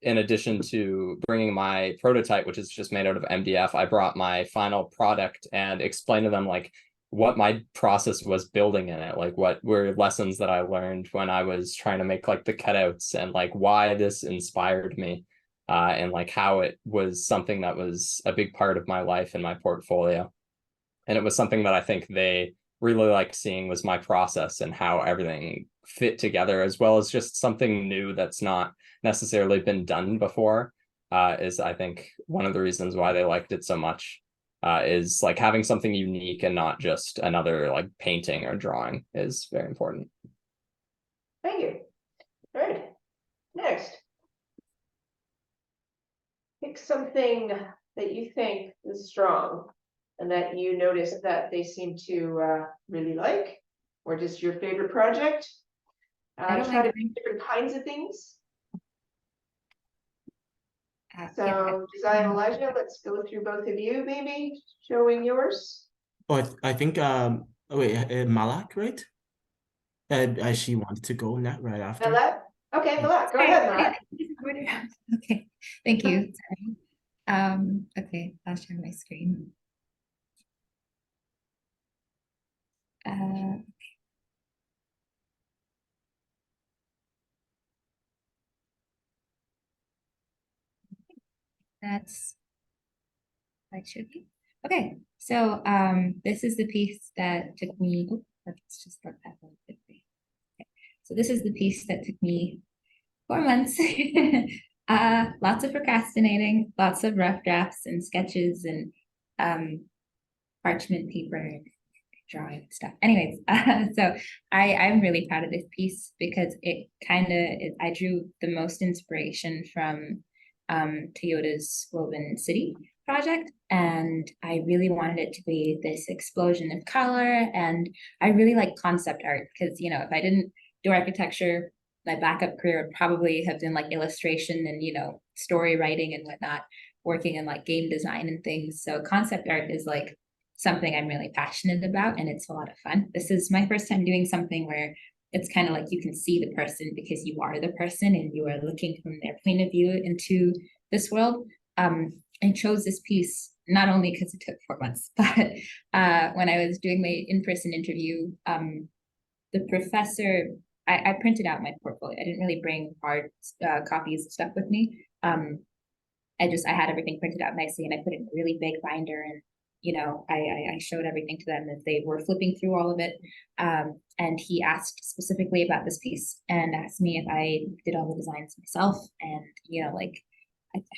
in addition to bringing my prototype, which is just made out of MDF, I brought my final product and explained to them like what my process was building in it, like what were lessons that I learned when I was trying to make like the cutouts, and like why this inspired me, and like how it was something that was a big part of my life and my portfolio. And it was something that I think they really liked seeing, was my process and how everything fit together, as well as just something new that's not necessarily been done before, is I think one of the reasons why they liked it so much, is like having something unique and not just another like painting or drawing is very important. Thank you. Right. Next. Pick something that you think is strong and that you notice that they seem to really like, or just your favorite project. I don't Try to like- make different kinds of things. yeah. So Josiah and Elijah, let's go through both of you, maybe showing yours. Oh, I think wait, Malak, right? She wanted to go now right after. Malak? Okay, Malak, go Sorry, ahead, Malak. Okay, thank you. Sorry. Okay, I'll share my screen. That's that should be okay. So this is the piece that took me. Oh, let's just let that one fit me. Okay. So this is the piece that took me 4 months. Lots of procrastinating, lots of rough drafts and sketches and parchment paper and drawing and stuff. Anyways, so I'm really proud of this piece because it kind of, I drew the most inspiration from Toyota's Woven City project, and I really wanted it to be this explosion of color, and I really like concept art because, you know, if I didn't do architecture, my backup career would probably have been like illustration and, you know, story writing and whatnot, working in like game design and things. So concept art is like something I'm really passionate about, and it's a lot of fun. This is my first time doing something where it's kind of like you can see the person because you are the person and you are looking from their point of view into this world. I chose this piece not only because it took 4 months, but when I was doing my in-person interview, the professor, I printed out my portfolio. I didn't really bring hard copies of stuff with me. I had everything printed out nicely, and I put it in a really big binder, and you know, I showed everything to them as they were flipping through all of it. And he asked specifically about this piece and asked me if I did all the designs myself, and you know, like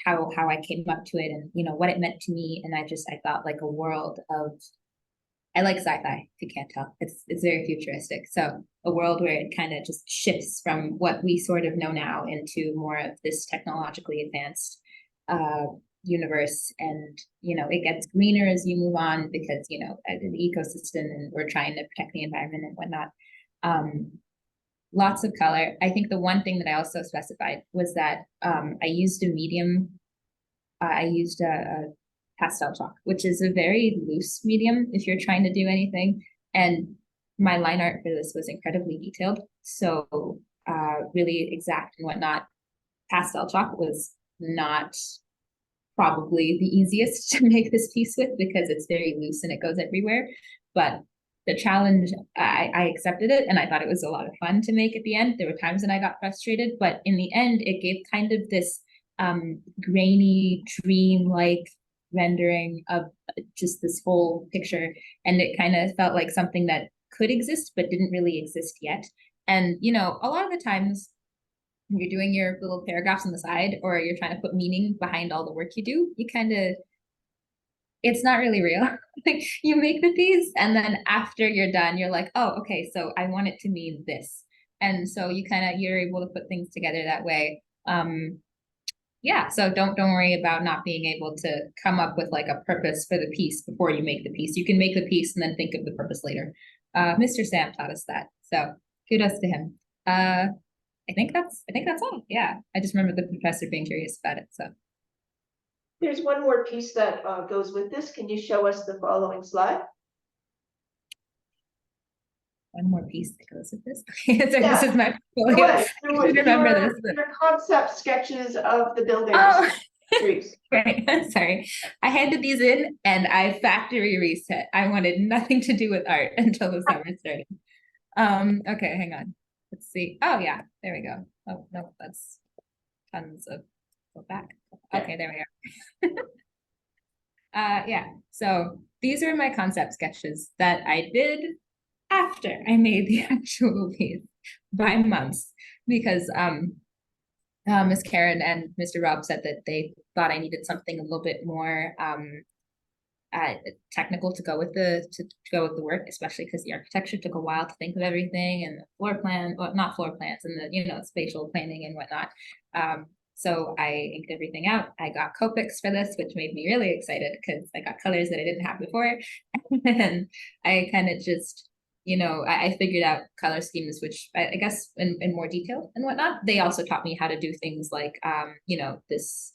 how I came up to it, and you know what it meant to me. And I thought like a world of, I like sci-fi, if you can't tell. It's very futuristic. So a world where it kind of just shifts from what we sort of know now into more of this technologically advanced universe. And you know, it gets greener as you move on because, you know, the ecosystem, and we're trying to protect the environment and whatnot. lots of color. I think the one thing that I also specified was that I used a medium. I used a pastel chalk, which is a very loose medium if you're trying to do anything. And my line art for this was incredibly detailed, so really exact and whatnot. Pastel chalk was not probably the easiest to make this piece with because it's very loose and it goes everywhere. But the challenge, I accepted it, and I thought it was a lot of fun to make at the end. There were times when I got frustrated, but in the end, it gave kind of this grainy, dream-like rendering of just this whole picture. And it kind of felt like something that could exist, but didn't really exist yet. And, you know, a lot of the times when you're doing your little paragraphs on the side, or you're trying to put meaning behind all the work you do, you kind of, it's not really real. Like you make the piece and then after you're done, you're like, oh, okay, so I want it to mean this. And so you're able to put things together that way. Yeah, so don't worry about not being able to come up with like a purpose for the piece before you make the piece. You can make the piece and then think of the purpose later. Mr. Sam taught us that, so kudos to him. I think that's all. Yeah, I just remember the professor being curious about it. So There's one more piece that goes with this. Can you show us the following slide? one more piece that goes with this. Okay, so Yeah. this is my portfolio. I should remember Your- this. Your concept sketches of the buildings. Oh, Trees. great. I'm sorry. I handed these in and I factory reset. I wanted nothing to do with art until the summer started. Okay, hang on. Let's see. Oh yeah, there we go. Oh no, that's tons of go back. Okay, there we are. Yeah, so these are my concept sketches that I did after I made the actual piece by months, because Miss Karen and Mr. Rob said that they thought I needed something a little bit more technical to go with the work, especially because the architecture took a while to think of everything, and the floor plan, well, not floor plans, and the spatial planning and whatnot. So I inked everything out. I got Copics for this, which made me really excited because I got colors that I didn't have before. And I kind of just, I figured out color schemes, which I guess in more detail and whatnot. They also taught me how to do things like, this,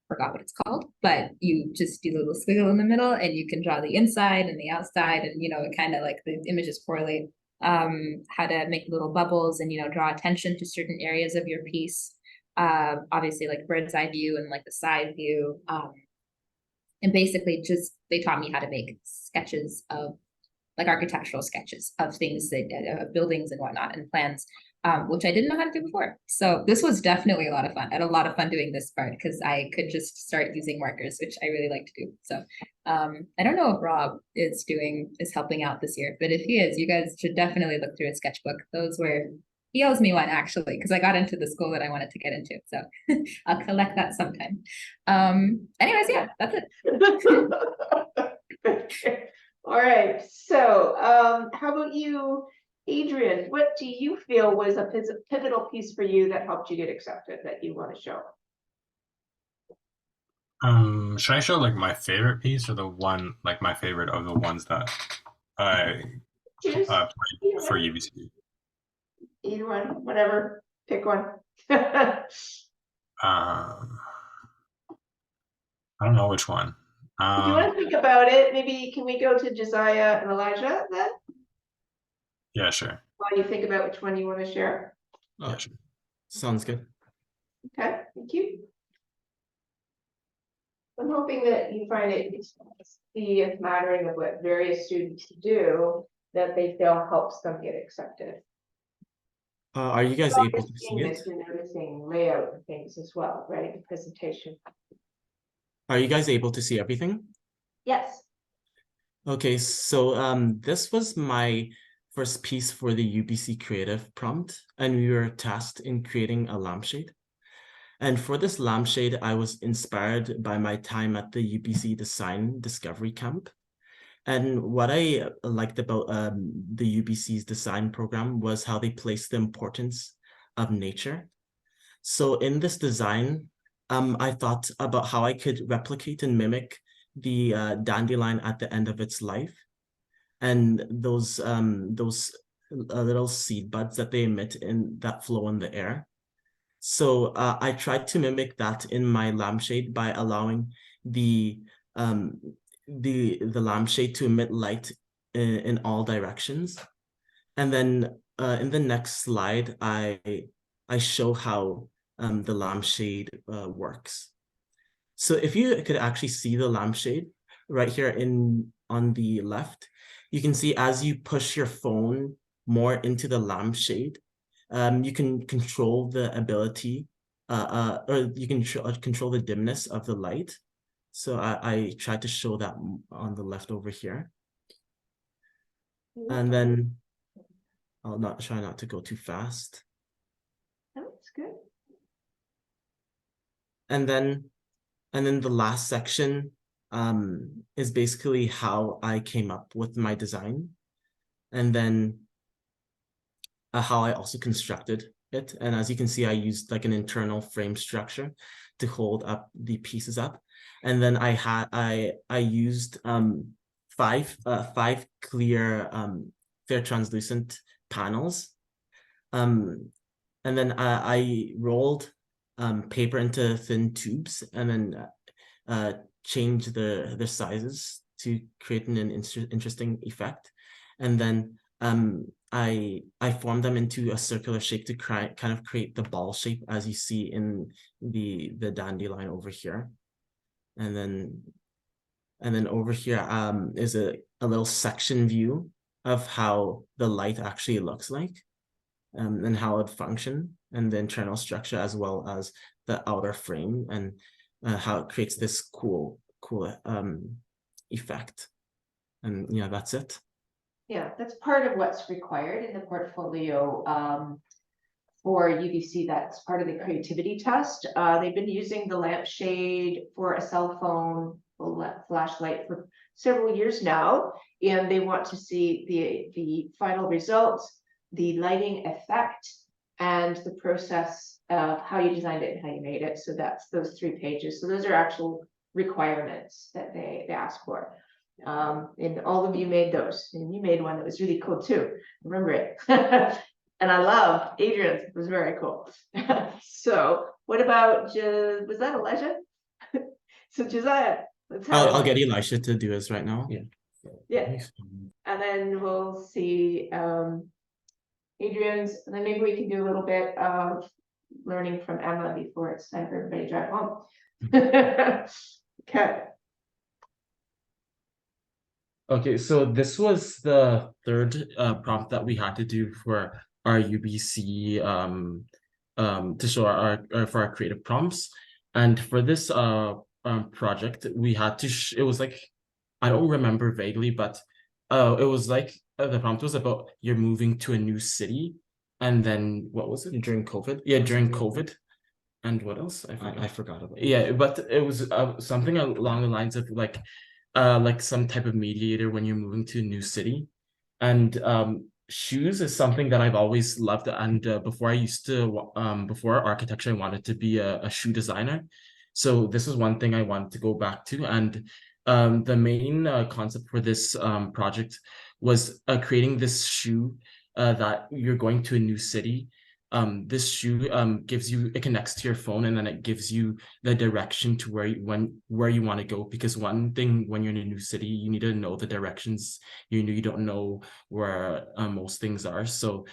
forgot what it's called, but you just do the little squiggle in the middle and you can draw the inside and the outside, and, it kind of like the images correlate, how to make little bubbles and, draw attention to certain areas of your piece. Obviously like bird's eye view and like the side view. And basically just, they taught me how to make sketches of like architectural sketches of things that buildings and whatnot and plans, which I didn't know how to do before. So this was definitely a lot of fun. I had a lot of fun doing this part because I could just start using markers, which I really like to do. So I don't know if Rob is helping out this year, but if he is, you guys should definitely look through his sketchbook. He owes me one actually, because I got into the school that I wanted to get into. So I'll collect that sometime. Anyways, yeah, that's it. All right. So how about you, Adrian? What do you feel was a pivotal piece for you that helped you get accepted that you want to show? Should I show like my favorite piece or the one like my favorite of the ones that I played for UBC? Either one, whatever. Pick one. I don't know which one. If you want to think about it, maybe can we go to Josiah and Elijah then? Yeah, sure. While you think about which one you want to share. Yeah, sure. Sounds good. Okay, thank you. I'm hoping that you find it the mattering of what various students do, that they feel helps them get accepted. Are you guys able to see it? You're noticing layout and things as well, right? The presentation. Are you guys able to see everything? Yes. Okay, so this was my first piece for the UBC Creative prompt, and we were tasked in creating a lampshade. And for this lampshade, I was inspired by my time at the UBC Design Discovery Camp. And what I liked about the UBC's design program was how they placed the importance of nature. So in this design, I thought about how I could replicate and mimic the dandelion at the end of its life. And those little seed buds that they emit in that flow in the air. So I tried to mimic that in my lampshade by allowing the lampshade to emit light in all directions. And then in the next slide, I show how the lampshade works. So if you could actually see the lampshade right here on the left, you can see as you push your phone more into the lampshade, you can control the ability, or you can control the dimness of the light. So I tried to show that on the left over here. And then I'll try not to go too fast. That's good. And then the last section is basically how I came up with my design, and then how I also constructed it. And as you can see, I used like an internal frame structure to hold up the pieces up. And then I used five clear clear translucent panels. And then I rolled paper into thin tubes and then changed their sizes to create an interesting effect. And then I formed them into a circular shape to kind of create the ball shape as you see in the dandelion over here. And then over here is a little section view of how the light actually looks like, and how it function, and the internal structure as well as the outer frame, and how it creates this cool effect. And yeah, that's it. Yeah, that's part of what's required in the portfolio for UBC. That's part of the creativity test. They've been using the lampshade for a cell phone flashlight for several years now, and they want to see the final results, the lighting effect, and the process of how you designed it and how you made it. So that's those 3 pages. So those are actual requirements that they ask for. And all of you made those, and you made one that was really cool too. Remember it. And I love Adrian's, it was very cool. So what about, was that Elijah? So Josiah, let's have I'll get Elisha to do this right now. Yeah. And then we'll see Adrian's, and then maybe we can do a little bit of learning from Emma before it's time for everybody to drive home. Okay. Okay, so this was the third prompt that we had to do for our UBC to show our for our creative prompts. And for this project, we had to it was like, I don't remember vaguely, but it was like the prompt was about you're moving to a new city, and then what was it? During COVID? Yeah, during COVID. And what else? I forgot about it. Yeah, but it was something along the lines of like some type of mediator when you're moving to a new city. And shoes is something that I've always loved. And before architecture, I wanted to be a shoe designer. So this is one thing I wanted to go back to. And the main concept for this project was creating this shoe that you're going to a new city. This shoe gives you, it connects to your phone, and then it gives you the direction to where you want to go. Because one thing when you're in a new city, you need to know the directions. You don't know where most things are. So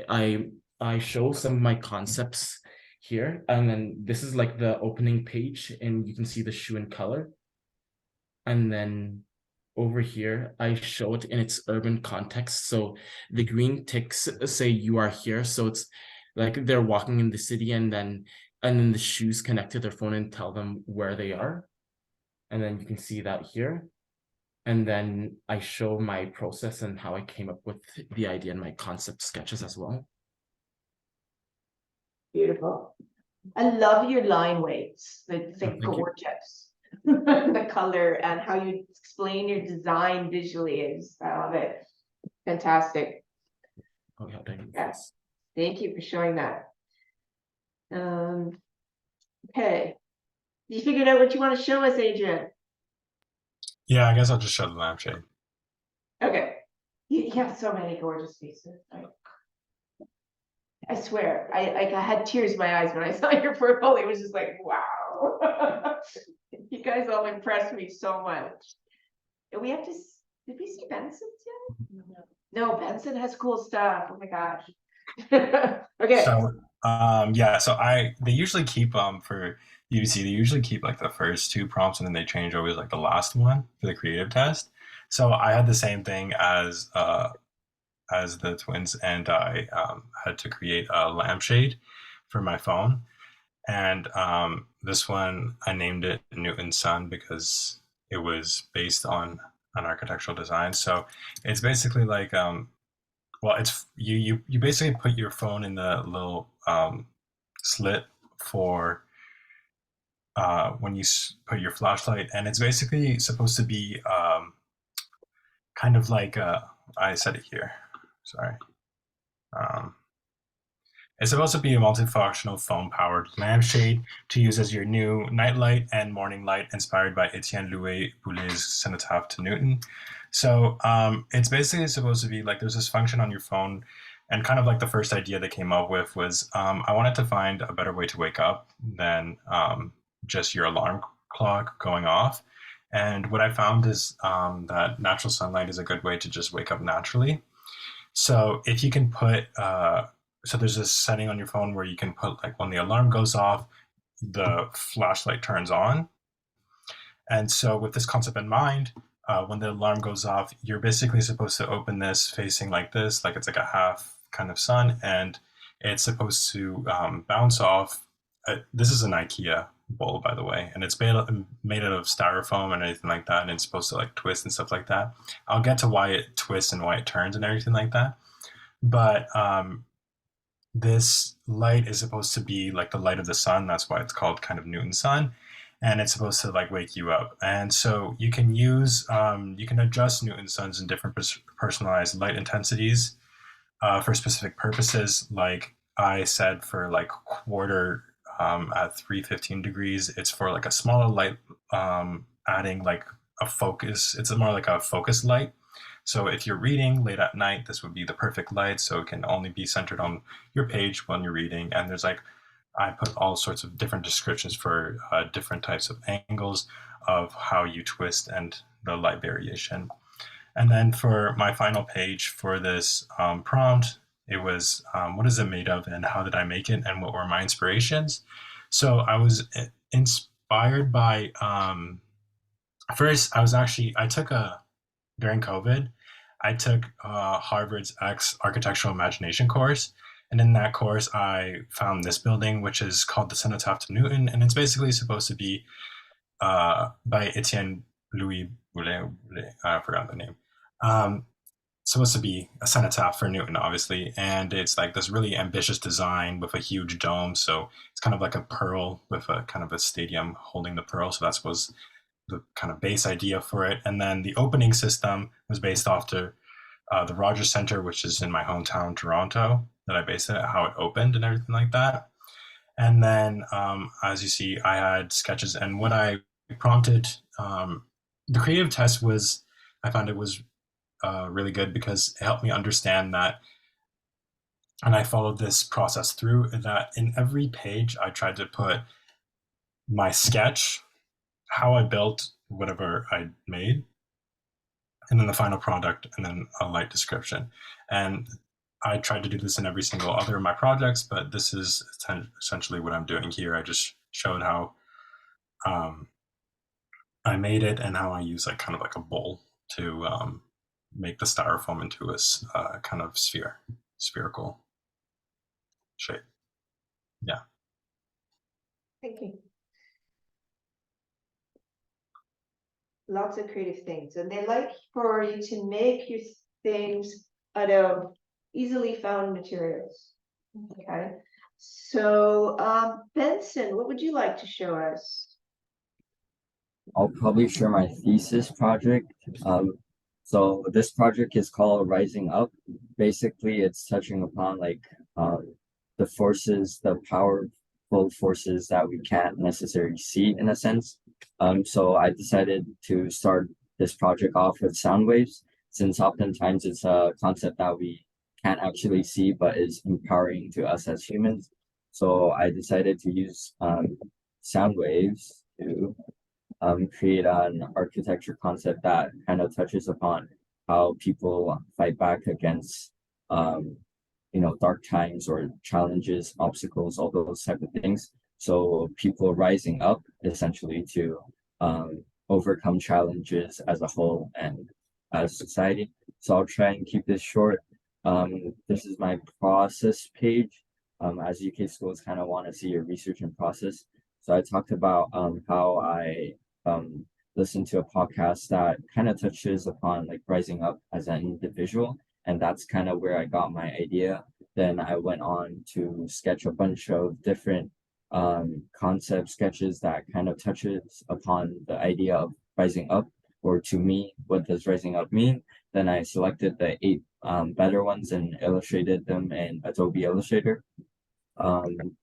I show some of my concepts here, and then this is like the opening page, and you can see the shoe in color. And then over here, I show it in its urban context. So the green ticks say you are here. So it's like they're walking in the city, and then the shoes connect to their phone and tell them where they are. And then you can see that here. And then I show my process and how I came up with the idea and my concept sketches as well. Beautiful. I love your line weights. It's like gorgeous. The color and how you explain your design visually I love it. Fantastic. Okay, thank you. Yes. Thank you for showing that. Okay. You figured out what you want to show us, Adrian? Yeah, I guess I'll just show the lampshade. Okay. You have so many gorgeous pieces. I swear, I had tears in my eyes when I saw your portfolio. It was just like, wow. You guys all impressed me so much. And we have to, did we see Benson's yet? No, Benson has cool stuff. Oh my gosh. Okay. So yeah, so they usually keep for UBC, they usually keep like the first two prompts and then they change always like the last one for the creative test. So I had the same thing as the twins, and I had to create a lampshade for my phone. And this one I named it Newton's Sun because it was based on an architectural design. So it's basically like well, it's you basically put your phone in the little slit for when you put your flashlight, and it's basically supposed to be kind of like I said it here. Sorry. It's supposed to be a multifunctional phone-powered lampshade to use as your new nightlight and morning light, inspired by Etienne Louis Boulet's Cenotaph to Newton. So it's basically supposed to be like there's this function on your phone, and kind of like the first idea they came up with was I wanted to find a better way to wake up than just your alarm clock going off. And what I found is that natural sunlight is a good way to just wake up naturally. So if you can put, so there's this setting on your phone where you can put like when the alarm goes off, the flashlight turns on. And so with this concept in mind, when the alarm goes off, you're basically supposed to open this facing like this, like it's like a half kind of sun, and it's supposed to bounce off. This is an IKEA bowl, by the way, and it's made out of styrofoam and anything like that, and it's supposed to like twist and stuff like that. I'll get to why it twists and why it turns and everything like that. But this light is supposed to be like the light of the sun. That's why it's called kind of Newton's sun. And it's supposed to like wake you up. And so you can use, you can adjust Newton's suns in different personalized light intensities for specific purposes. Like I said, for like quarter at 315 degrees, it's for like a smaller light, adding like a focus. It's more like a focus light. So if you're reading late at night, this would be the perfect light. So it can only be centered on your page when you're reading. And there's like, I put all sorts of different descriptions for different types of angles of how you twist and the light variation. And then for my final page for this prompt, it was what is it made of and how did I make it and what were my inspirations? So I was inspired by, first I took during COVID, I took Harvard's Architectural Imagination course. And in that course, I found this building, which is called the Cenotaph to Newton. And it's basically supposed to be by Etienne Louis Boulet. I forgot the name. Supposed to be a cenotaph for Newton, obviously. And it's like this really ambitious design with a huge dome. So it's kind of like a pearl with a kind of a stadium holding the pearl. So that was the kind of base idea for it. And then the opening system was based off the Rogers Center, which is in my hometown, Toronto, that I based it, how it opened and everything like that. And then, as you see, I had sketches, and what I prompted, the creative test was, I found it was really good because it helped me understand that, and I followed this process through, that in every page I tried to put my sketch, how I built whatever I made, and then the final product, and then a light description. And I tried to do this in every single other of my projects, but this is essentially what I'm doing here. I just showed how I made it and how I use like kind of like a bowl to make the styrofoam into a kind of spherical shape. Yeah. Thank you. Lots of creative things, and they like for you to make your things out of easily found materials. Okay, so Benson, what would you like to show us? I'll probably share my thesis project. So this project is called Rising Up. Basically, it's touching upon like the forces, the powerful forces that we can't necessarily see in a sense. So I decided to start this project off with sound waves. since oftentimes it's a concept that we can't actually see but is empowering to us as humans. So I decided to use sound waves to create an architecture concept that kind of touches upon how people fight back against dark times or challenges, obstacles, all those type of things. So people rising up essentially to overcome challenges as a whole and as society. So I'll try and keep this short. This is my process page. As UK schools kind of want to see your research and process. So I talked about how I listen to a podcast that kind of touches upon like rising up as an individual, and that's kind of where I got my idea. Then I went on to sketch a bunch of different concept sketches that kind of touches upon the idea of rising up, or to me, what does rising up mean? Then I selected the 8 better ones and illustrated them in Adobe Illustrator.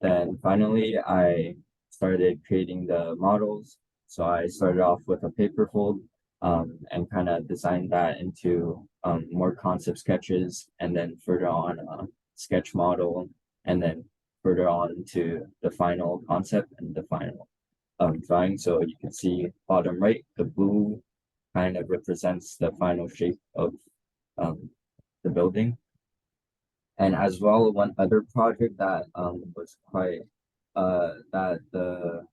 Then finally, I started creating the models. So I started off with a paper fold and kind of designed that into more concept sketches, and then further on a sketch model, and then further on to the final concept and the final drawing. So you can see bottom right, the blue kind of represents the final shape of the building. And as well, one other project that was quite that the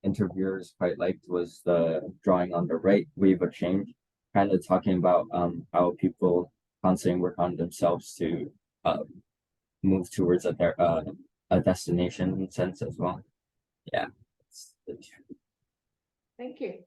interviewers quite liked was the drawing on the right, Wave of Change, kind of talking about how people constantly work on themselves to move towards a destination sense as well. Yeah. Thank you.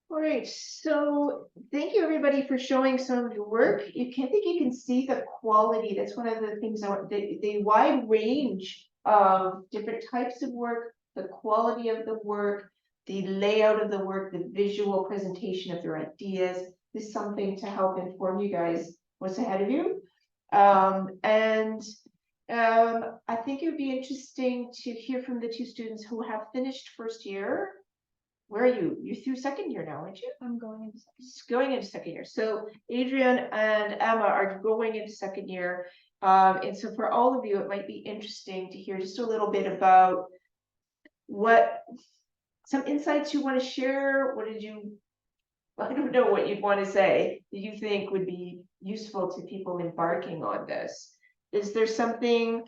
All right, so thank you everybody for showing some of your work. You can't think you can see the quality. That's one of the things I want, the wide range of different types of work, the quality of the work, the layout of the work, the visual presentation of their ideas is something to help inform you guys what's ahead of you. I think it would be interesting to hear from the 2 students who have finished first year. Where are you? You're through second year now, aren't you? I'm going into Going into second year. So Adrian and Emma are going into second year. And so for all of you, it might be interesting to hear just a little bit about some insights you want to share. I don't know what you'd want to say that you think would be useful to people embarking on this. Is there something,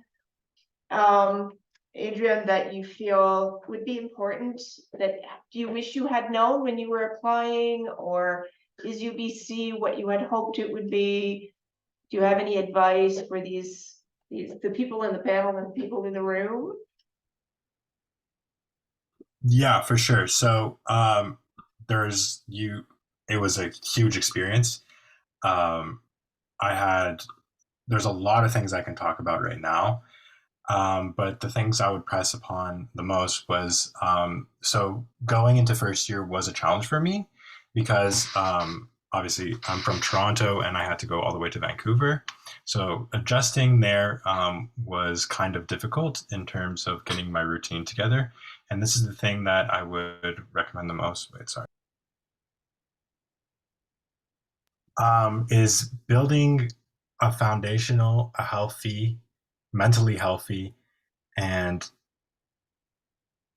Adrian, that you feel would be important, that do you wish you had known when you were applying, or is UBC what you had hoped it would be? Do you have any advice for the people in the panel and the people in the room? Yeah, for sure. So it was a huge experience. There's a lot of things I can talk about right now. But the things I would press upon the most was, so going into first year was a challenge for me because obviously I'm from Toronto and I had to go all the way to Vancouver. So adjusting there was kind of difficult in terms of getting my routine together. And this is the thing that I would recommend the most. Is building a foundational, mentally healthy, and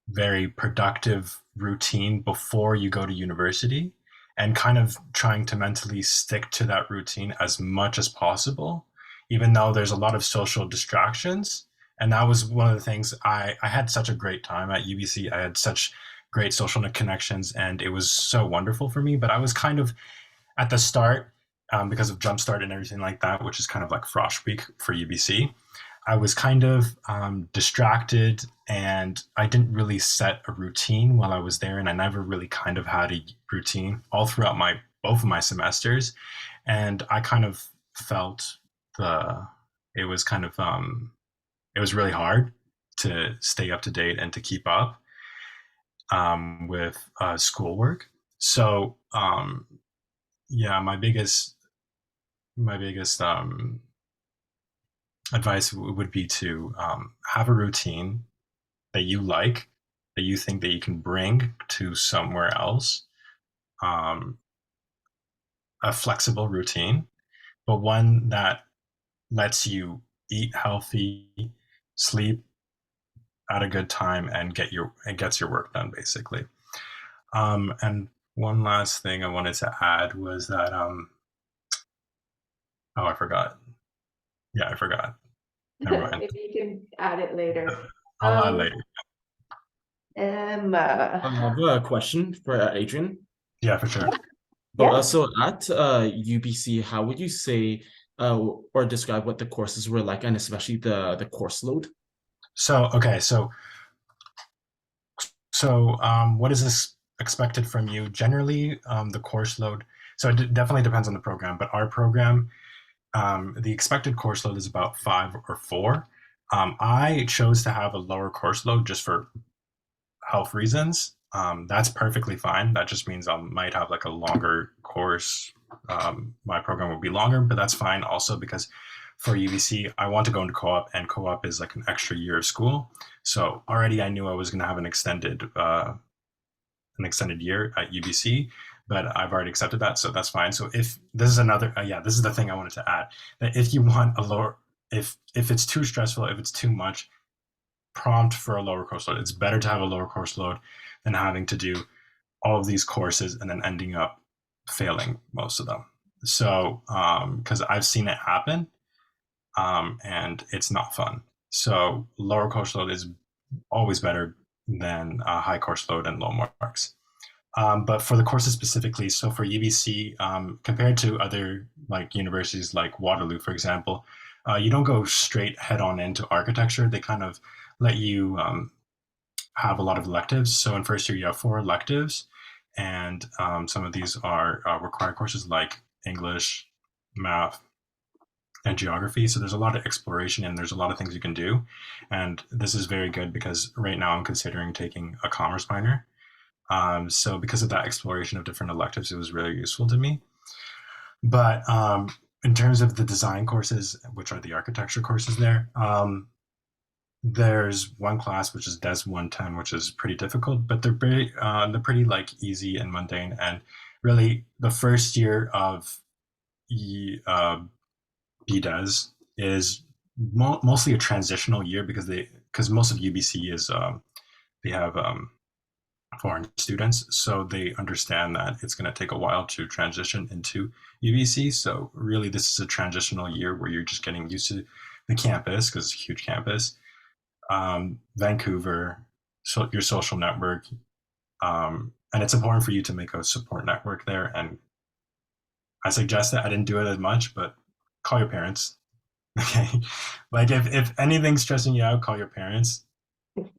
very productive routine before you go to university, and kind of trying to mentally stick to that routine as much as possible, even though there's a lot of social distractions. And that was one of the things I had such a great time at UBC. I had such great social connections and it was so wonderful for me. But I was kind of at the start, because of Jumpstart and everything like that, which is kind of like Frosh Week for UBC, I was kind of distracted and I didn't really set a routine while I was there. And I never really kind of had a routine all throughout both of my semesters. And I kind of felt it was really hard to stay up to date and to keep up with schoolwork. So yeah, my biggest advice would be to have a routine that you like, that you think that you can bring to somewhere else. a flexible routine, but one that lets you eat healthy, sleep at a good time, and gets your work done basically. And one last thing I wanted to add was that oh, I forgot. Yeah, I forgot. Never mind. Maybe you can add it later. I'll add later. Emma. I have a question for Adrian. Yeah, for sure. But Yeah. so at UBC, how would you say or describe what the courses were like, and especially the course load? So okay, so what is this expected from you? Generally, the course load. So it definitely depends on the program, but our program, the expected course load is about 5 or 4. I chose to have a lower course load just for health reasons. That's perfectly fine. That just means I might have like a longer course. My program will be longer, but that's fine also because for UBC, I want to go into co-op, and co-op is like an extra year of school. So already I knew I was going to have an extended year at UBC, but I've already accepted that, so that's fine. So if this is another, this is the thing I wanted to add, that if you want a lower, if it's too stressful, if it's too much, prompt for a lower course load. It's better to have a lower course load than having to do all of these courses and then ending up failing most of them. So, because I've seen it happen, and it's not fun. So lower course load is always better than a high course load and low marks. But for the courses specifically, so for UBC, compared to other like universities like Waterloo, for example, you don't go straight head on into architecture. They kind of let you have a lot of electives. So in first year, you have 4 electives, and some of these are required courses like English, math, and geography. So there's a lot of exploration and there's a lot of things you can do. And this is very good because right now I'm considering taking a commerce minor. So because of that exploration of different electives, it was really useful to me. But in terms of the design courses, which are the architecture courses there's one class which is Des 110, which is pretty difficult, but they're pretty like easy and mundane. And really, the first year of BDes is mostly a transitional year because most of UBC is they have foreign students, so they understand that it's going to take a while to transition into UBC. So really, this is a transitional year where you're just getting used to the campus because it's a huge campus. Vancouver, so your social network, and it's important for you to make a support network there. And I suggest that I didn't do it as much, but call your parents. Okay, like if anything's stressing you out, call your parents.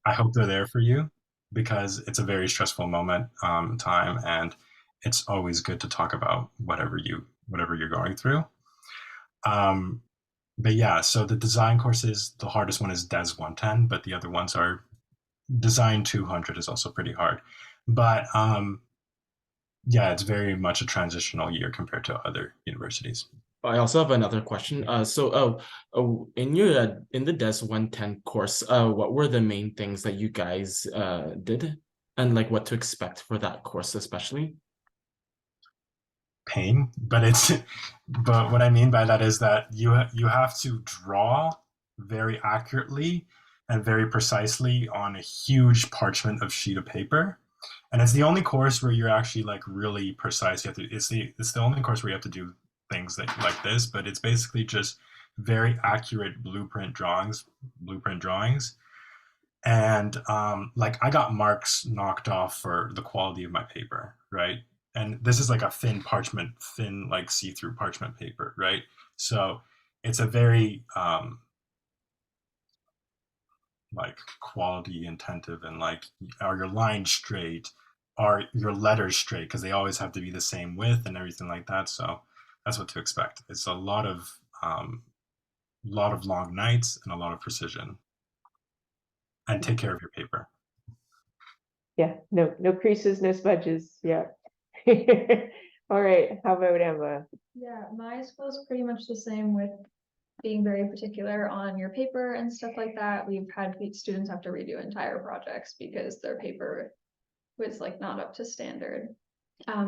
I hope they're there for you because it's a very stressful time, and it's always good to talk about whatever you're going through. But yeah, so the design courses, the hardest one is Des 110, but the other ones are Design 200 is also pretty hard. But yeah, it's very much a transitional year compared to other universities. I also have another question. In the Des 110 course, what were the main things that you guys did, and like what to expect for that course especially? Pain, but what I mean by that is that you have to draw very accurately and very precisely on a huge parchment of sheet of paper, and it's the only course where you're actually like really precise. It's the only course where you have to do things like this, but it's basically just very accurate blueprint drawings, and like I got marks knocked off for the quality of my paper, right? And this is like a thin like see-through parchment paper, right? So it's a very like quality intensive, and like, are your lines straight? Are your letters straight? Because they always have to be the same width and everything like that. So that's what to expect. It's a lot of long nights and a lot of precision. And take care of your paper. Yeah, no creases, no smudges. Yeah. All right, how about Emma? Yeah, my school is pretty much the same with being very particular on your paper and stuff like that. We've had students have to redo entire projects because their paper was like not up to standard.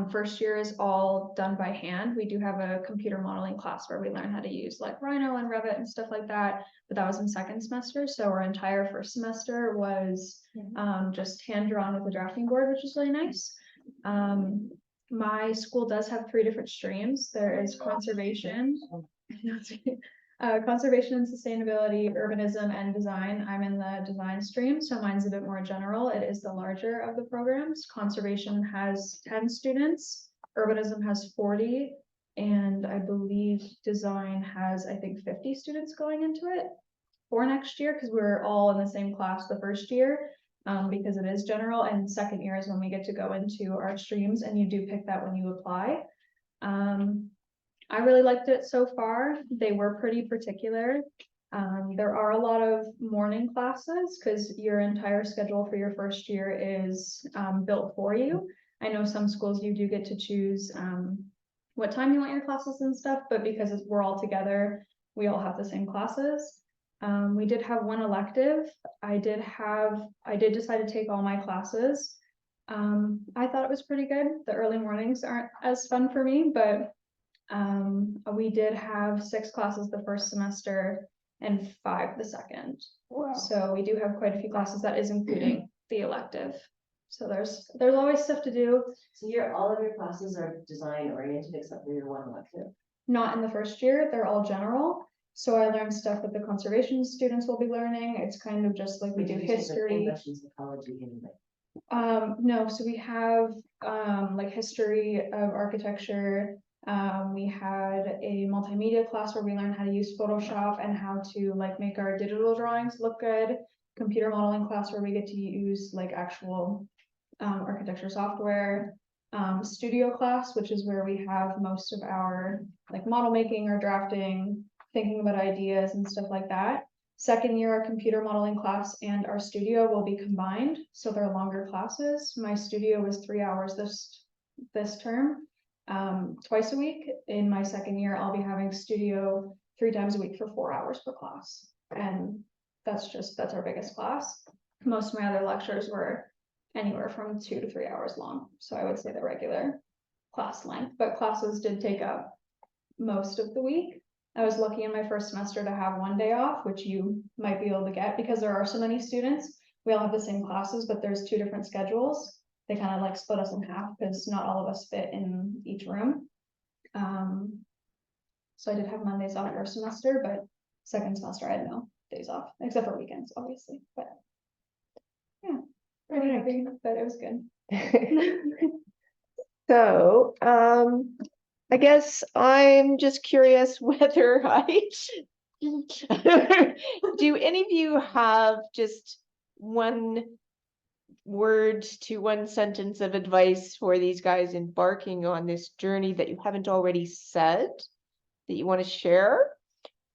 First year is all done by hand. We do have a computer modeling class where we learn how to use like Rhino and Revit and stuff like that, but that was in second semester. So our entire first semester was just hand drawn with a drafting board, which is really nice. My school does have 3 different streams. There is conservation, conservation and sustainability, urbanism, and design. I'm in the design stream, so mine's a bit more general. It is the larger of the programs. Conservation has 10 students, urbanism has 40, and I believe design has, I think, 50 students going into it for next year, because we're all in the same class the first year, because it is general, and second year is when we get to go into our streams, and you do pick that when you apply. I really liked it so far. They were pretty particular. There are a lot of morning classes because your entire schedule for your first year is built for you. I know some schools you do get to choose what time you want your classes and stuff, but because we're all together, we all have the same classes. We did have 1 elective. I did decide to take all my classes. I thought it was pretty good. The early mornings aren't as fun for me, but we did have 6 classes the first semester and 5 the second. Wow. So we do have quite a few classes. That is including the elective. So there's always stuff to do. So all of your classes are design oriented except for your 1 elective? Not in the first year, they're all general. So I learned stuff that the conservation students will be learning. It's kind of just like we do history. English and psychology anyway. No, so we have like history of architecture. We had a multimedia class where we learned how to use Photoshop and how to like make our digital drawings look good. Computer modeling class where we get to use like actual architecture software. Studio class, which is where we have most of our like model making or drafting, thinking about ideas and stuff like that. Second year, our computer modeling class and our studio will be combined, so they're longer classes. My studio was 3 hours this term. Twice a week. In my second year, I'll be having studio 3 times a week for 4 hours per class. And that's our biggest class. Most of my other lectures were anywhere from 2 to 3 hours long. So I would say the regular class length, but classes did take up most of the week. I was lucky in my first semester to have 1 day off, which you might be able to get because there are so many students. We all have the same classes, but there's 2 different schedules. They kind of like split us in half because not all of us fit in each room. So I did have Mondays off first semester, but second semester I had no days off, except for weekends, obviously. But yeah, pretty happy, but it was good. So, I guess I'm just curious whether do any of you have just 1 word to 1 sentence of advice for these guys embarking on this journey that you haven't already said that you want to share,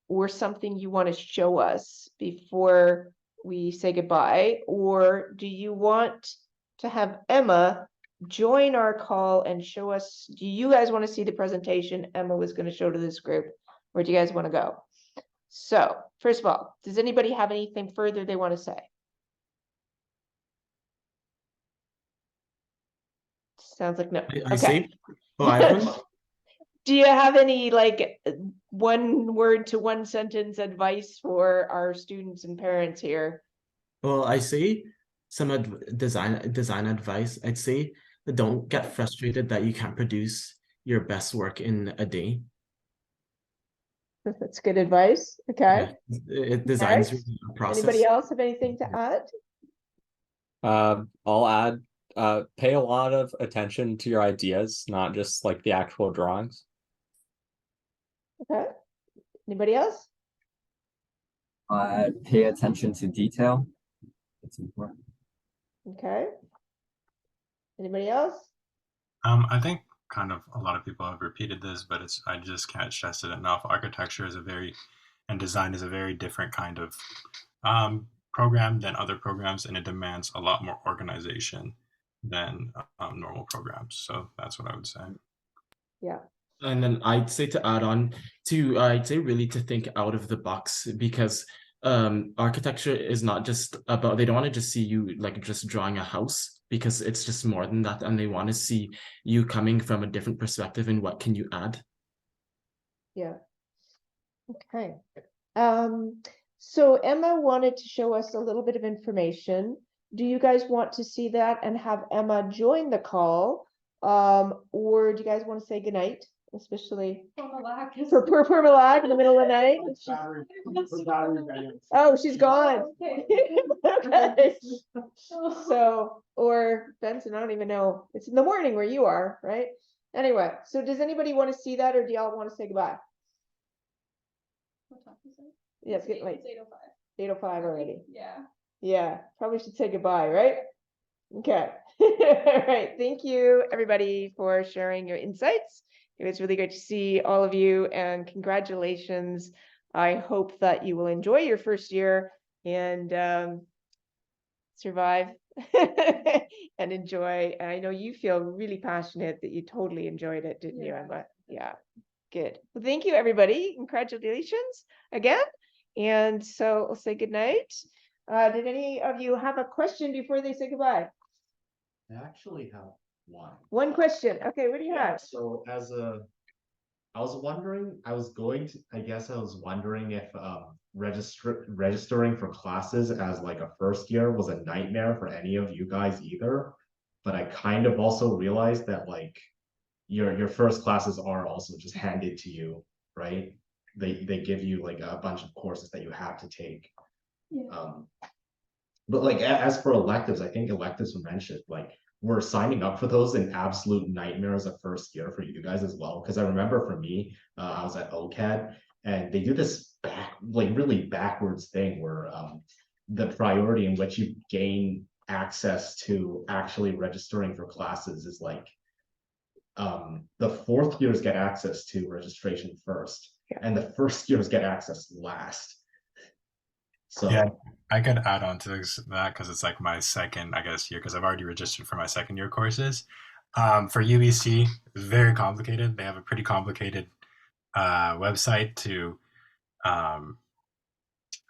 or something you want to show us before we say goodbye? Or do you want to have Emma join our call and show us, do you guys want to see the presentation Emma was going to show to this group, or do you guys want to go? So first of all, does anybody have anything further they want to say? Sounds like no. I see. Oh, I have one. Do you have any like 1 word to 1 sentence advice for our students and parents here? Well, I see some design advice. I'd say don't get frustrated that you can't produce your best work in a day. That's good advice. Okay. Yeah, design's Okay. really a process. Anybody else have anything to add? I'll add, pay a lot of attention to your ideas, not just like the actual drawings. Okay. Anybody else? Pay attention to detail. It's important. Okay. Anybody else? I think kind of a lot of people have repeated this, but I just can't stress it enough. Architecture is and design is a very different kind of program than other programs, and it demands a lot more organization than normal programs. So that's what I would say. Yeah. And then I'd say to add on to, I'd say really to think out of the box, because architecture is not just about, they don't want to just see you like just drawing a house. because it's just more than that, and they want to see you coming from a different perspective and what can you add. Yeah. Okay. So Emma wanted to show us a little bit of information. Do you guys want to see that and have Emma join the call? Or do you guys want to say goodnight, especially for poor Malak in the middle of the night? Oh, she's gone. Okay. So, or Benson, I don't even know. It's in the morning where you are, right? Anyway, so does anybody want to see that, or do y'all want to say goodbye? Yeah, it's getting late. 8:05 already. Yeah, probably should say goodbye, right? Okay. All right. Thank you, everybody, for sharing your insights. It was really great to see all of you, and congratulations. I hope that you will enjoy your first year and survive and enjoy. And I know you feel really passionate that you totally enjoyed it, didn't you, Emma? Yeah. Good. Well, thank you, everybody. Congratulations again. And so I'll say good night. Did any of you have a question before they say goodbye? I actually have one. One question. Okay, what do you have? So I was wondering if registering for classes as like a first year was a nightmare for any of you guys either. But I kind of also realized that like your first classes are also just handed to you, right? They give you like a bunch of courses that you have to take. But like as for electives, I think electives were mentioned, like we're signing up for those an absolute nightmare as a first year for you guys as well. Because I remember for me, I was at OCAD and they do this really backwards thing where the priority in which you gain access to actually registering for classes is like the fourth years get access to registration first, and the first years get access last. So yeah, I could add on to that because it's like my second, I guess, year, because I've already registered for my second year courses. For UBC, it's very complicated. They have a pretty complicated website to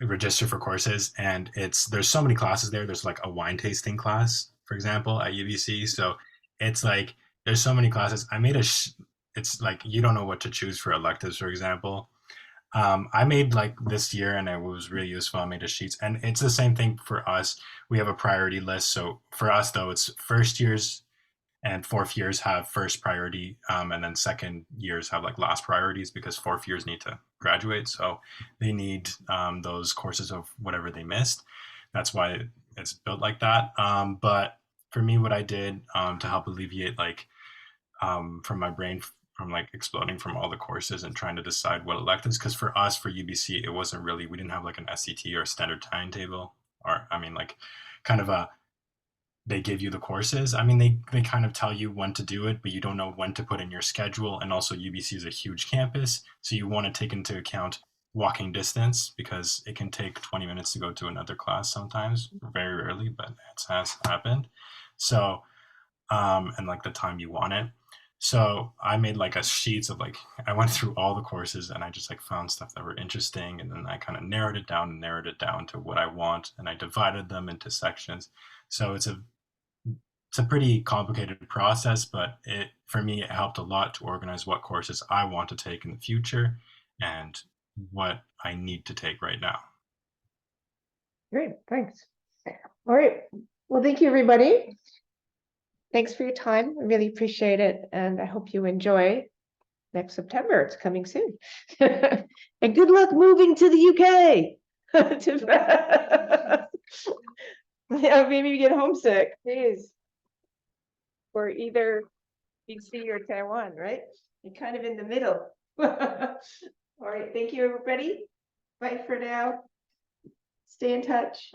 register for courses, and there's so many classes there. There's like a wine tasting class, for example, at UBC. So it's like there's so many classes. I made it's like you don't know what to choose for electives, for example. I made like this year, and it was really useful. I made a sheets, and it's the same thing for us. We have a priority list. So for us, though, it's first years and fourth years have first priority, and then second years have like last priorities because fourth years need to graduate. So they need those courses of whatever they missed. That's why it's built like that. But for me, what I did to help alleviate like from my brain from like exploding from all the courses and trying to decide what electives, because for us, for UBC, it wasn't really, we didn't have like an SCT or a standard timetable, or I mean like kind of they give you the courses. I mean, they kind of tell you when to do it, but you don't know when to put in your schedule. And also UBC is a huge campus, so you want to take into account walking distance because it can take 20 minutes to go to another class sometimes, very rarely, but it has happened. So and like the time you want it. So I made like a sheets of like, I went through all the courses and I just like found stuff that were interesting. And then I kind of narrowed it down to what I want. And I divided them into sections. So it's a pretty complicated process, but for me, it helped a lot to organize what courses I want to take in the future and what I need to take right now. Great, thanks. All right. Well, thank you, everybody. Thanks for your time. I really appreciate it. And I hope you enjoy next September. It's coming soon. And good luck moving to the UK. Yeah, maybe you get homesick. Please. Or either BC or Taiwan, right? You're kind of in the middle. All right. Thank you, everybody. Bye for now. Stay in touch.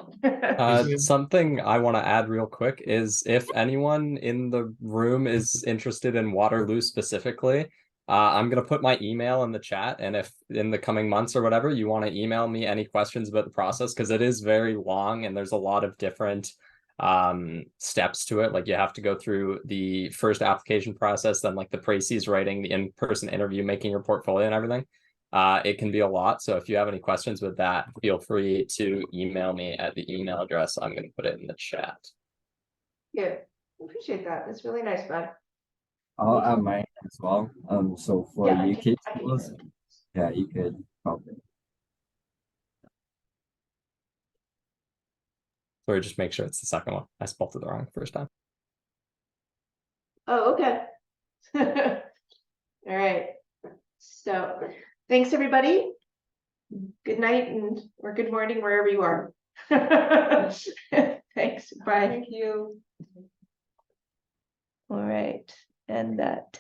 Something I want to add real quick is if anyone in the room is interested in Waterloo specifically, I'm going to put my email in the chat. And if in the coming months or whatever, you want to email me any questions about the process, because it is very long and there's a lot of different steps to it. Like you have to go through the first application process, then like the précis writing, the in-person interview, making your portfolio and everything. It can be a lot. So if you have any questions with that, feel free to email me at the email address. I'm going to put it in the chat. Yeah. Appreciate that. It's really nice, bud. I'll Thank you. add mine as well. So for Yeah, I UK can schools, do yeah, you could probably. Sorry, just make sure it's the second one. I spelled it wrong first time. Oh, okay. All right. So, thanks, everybody. Good night or good morning, wherever you are. Thanks. Bye. Thank you. All right. And that.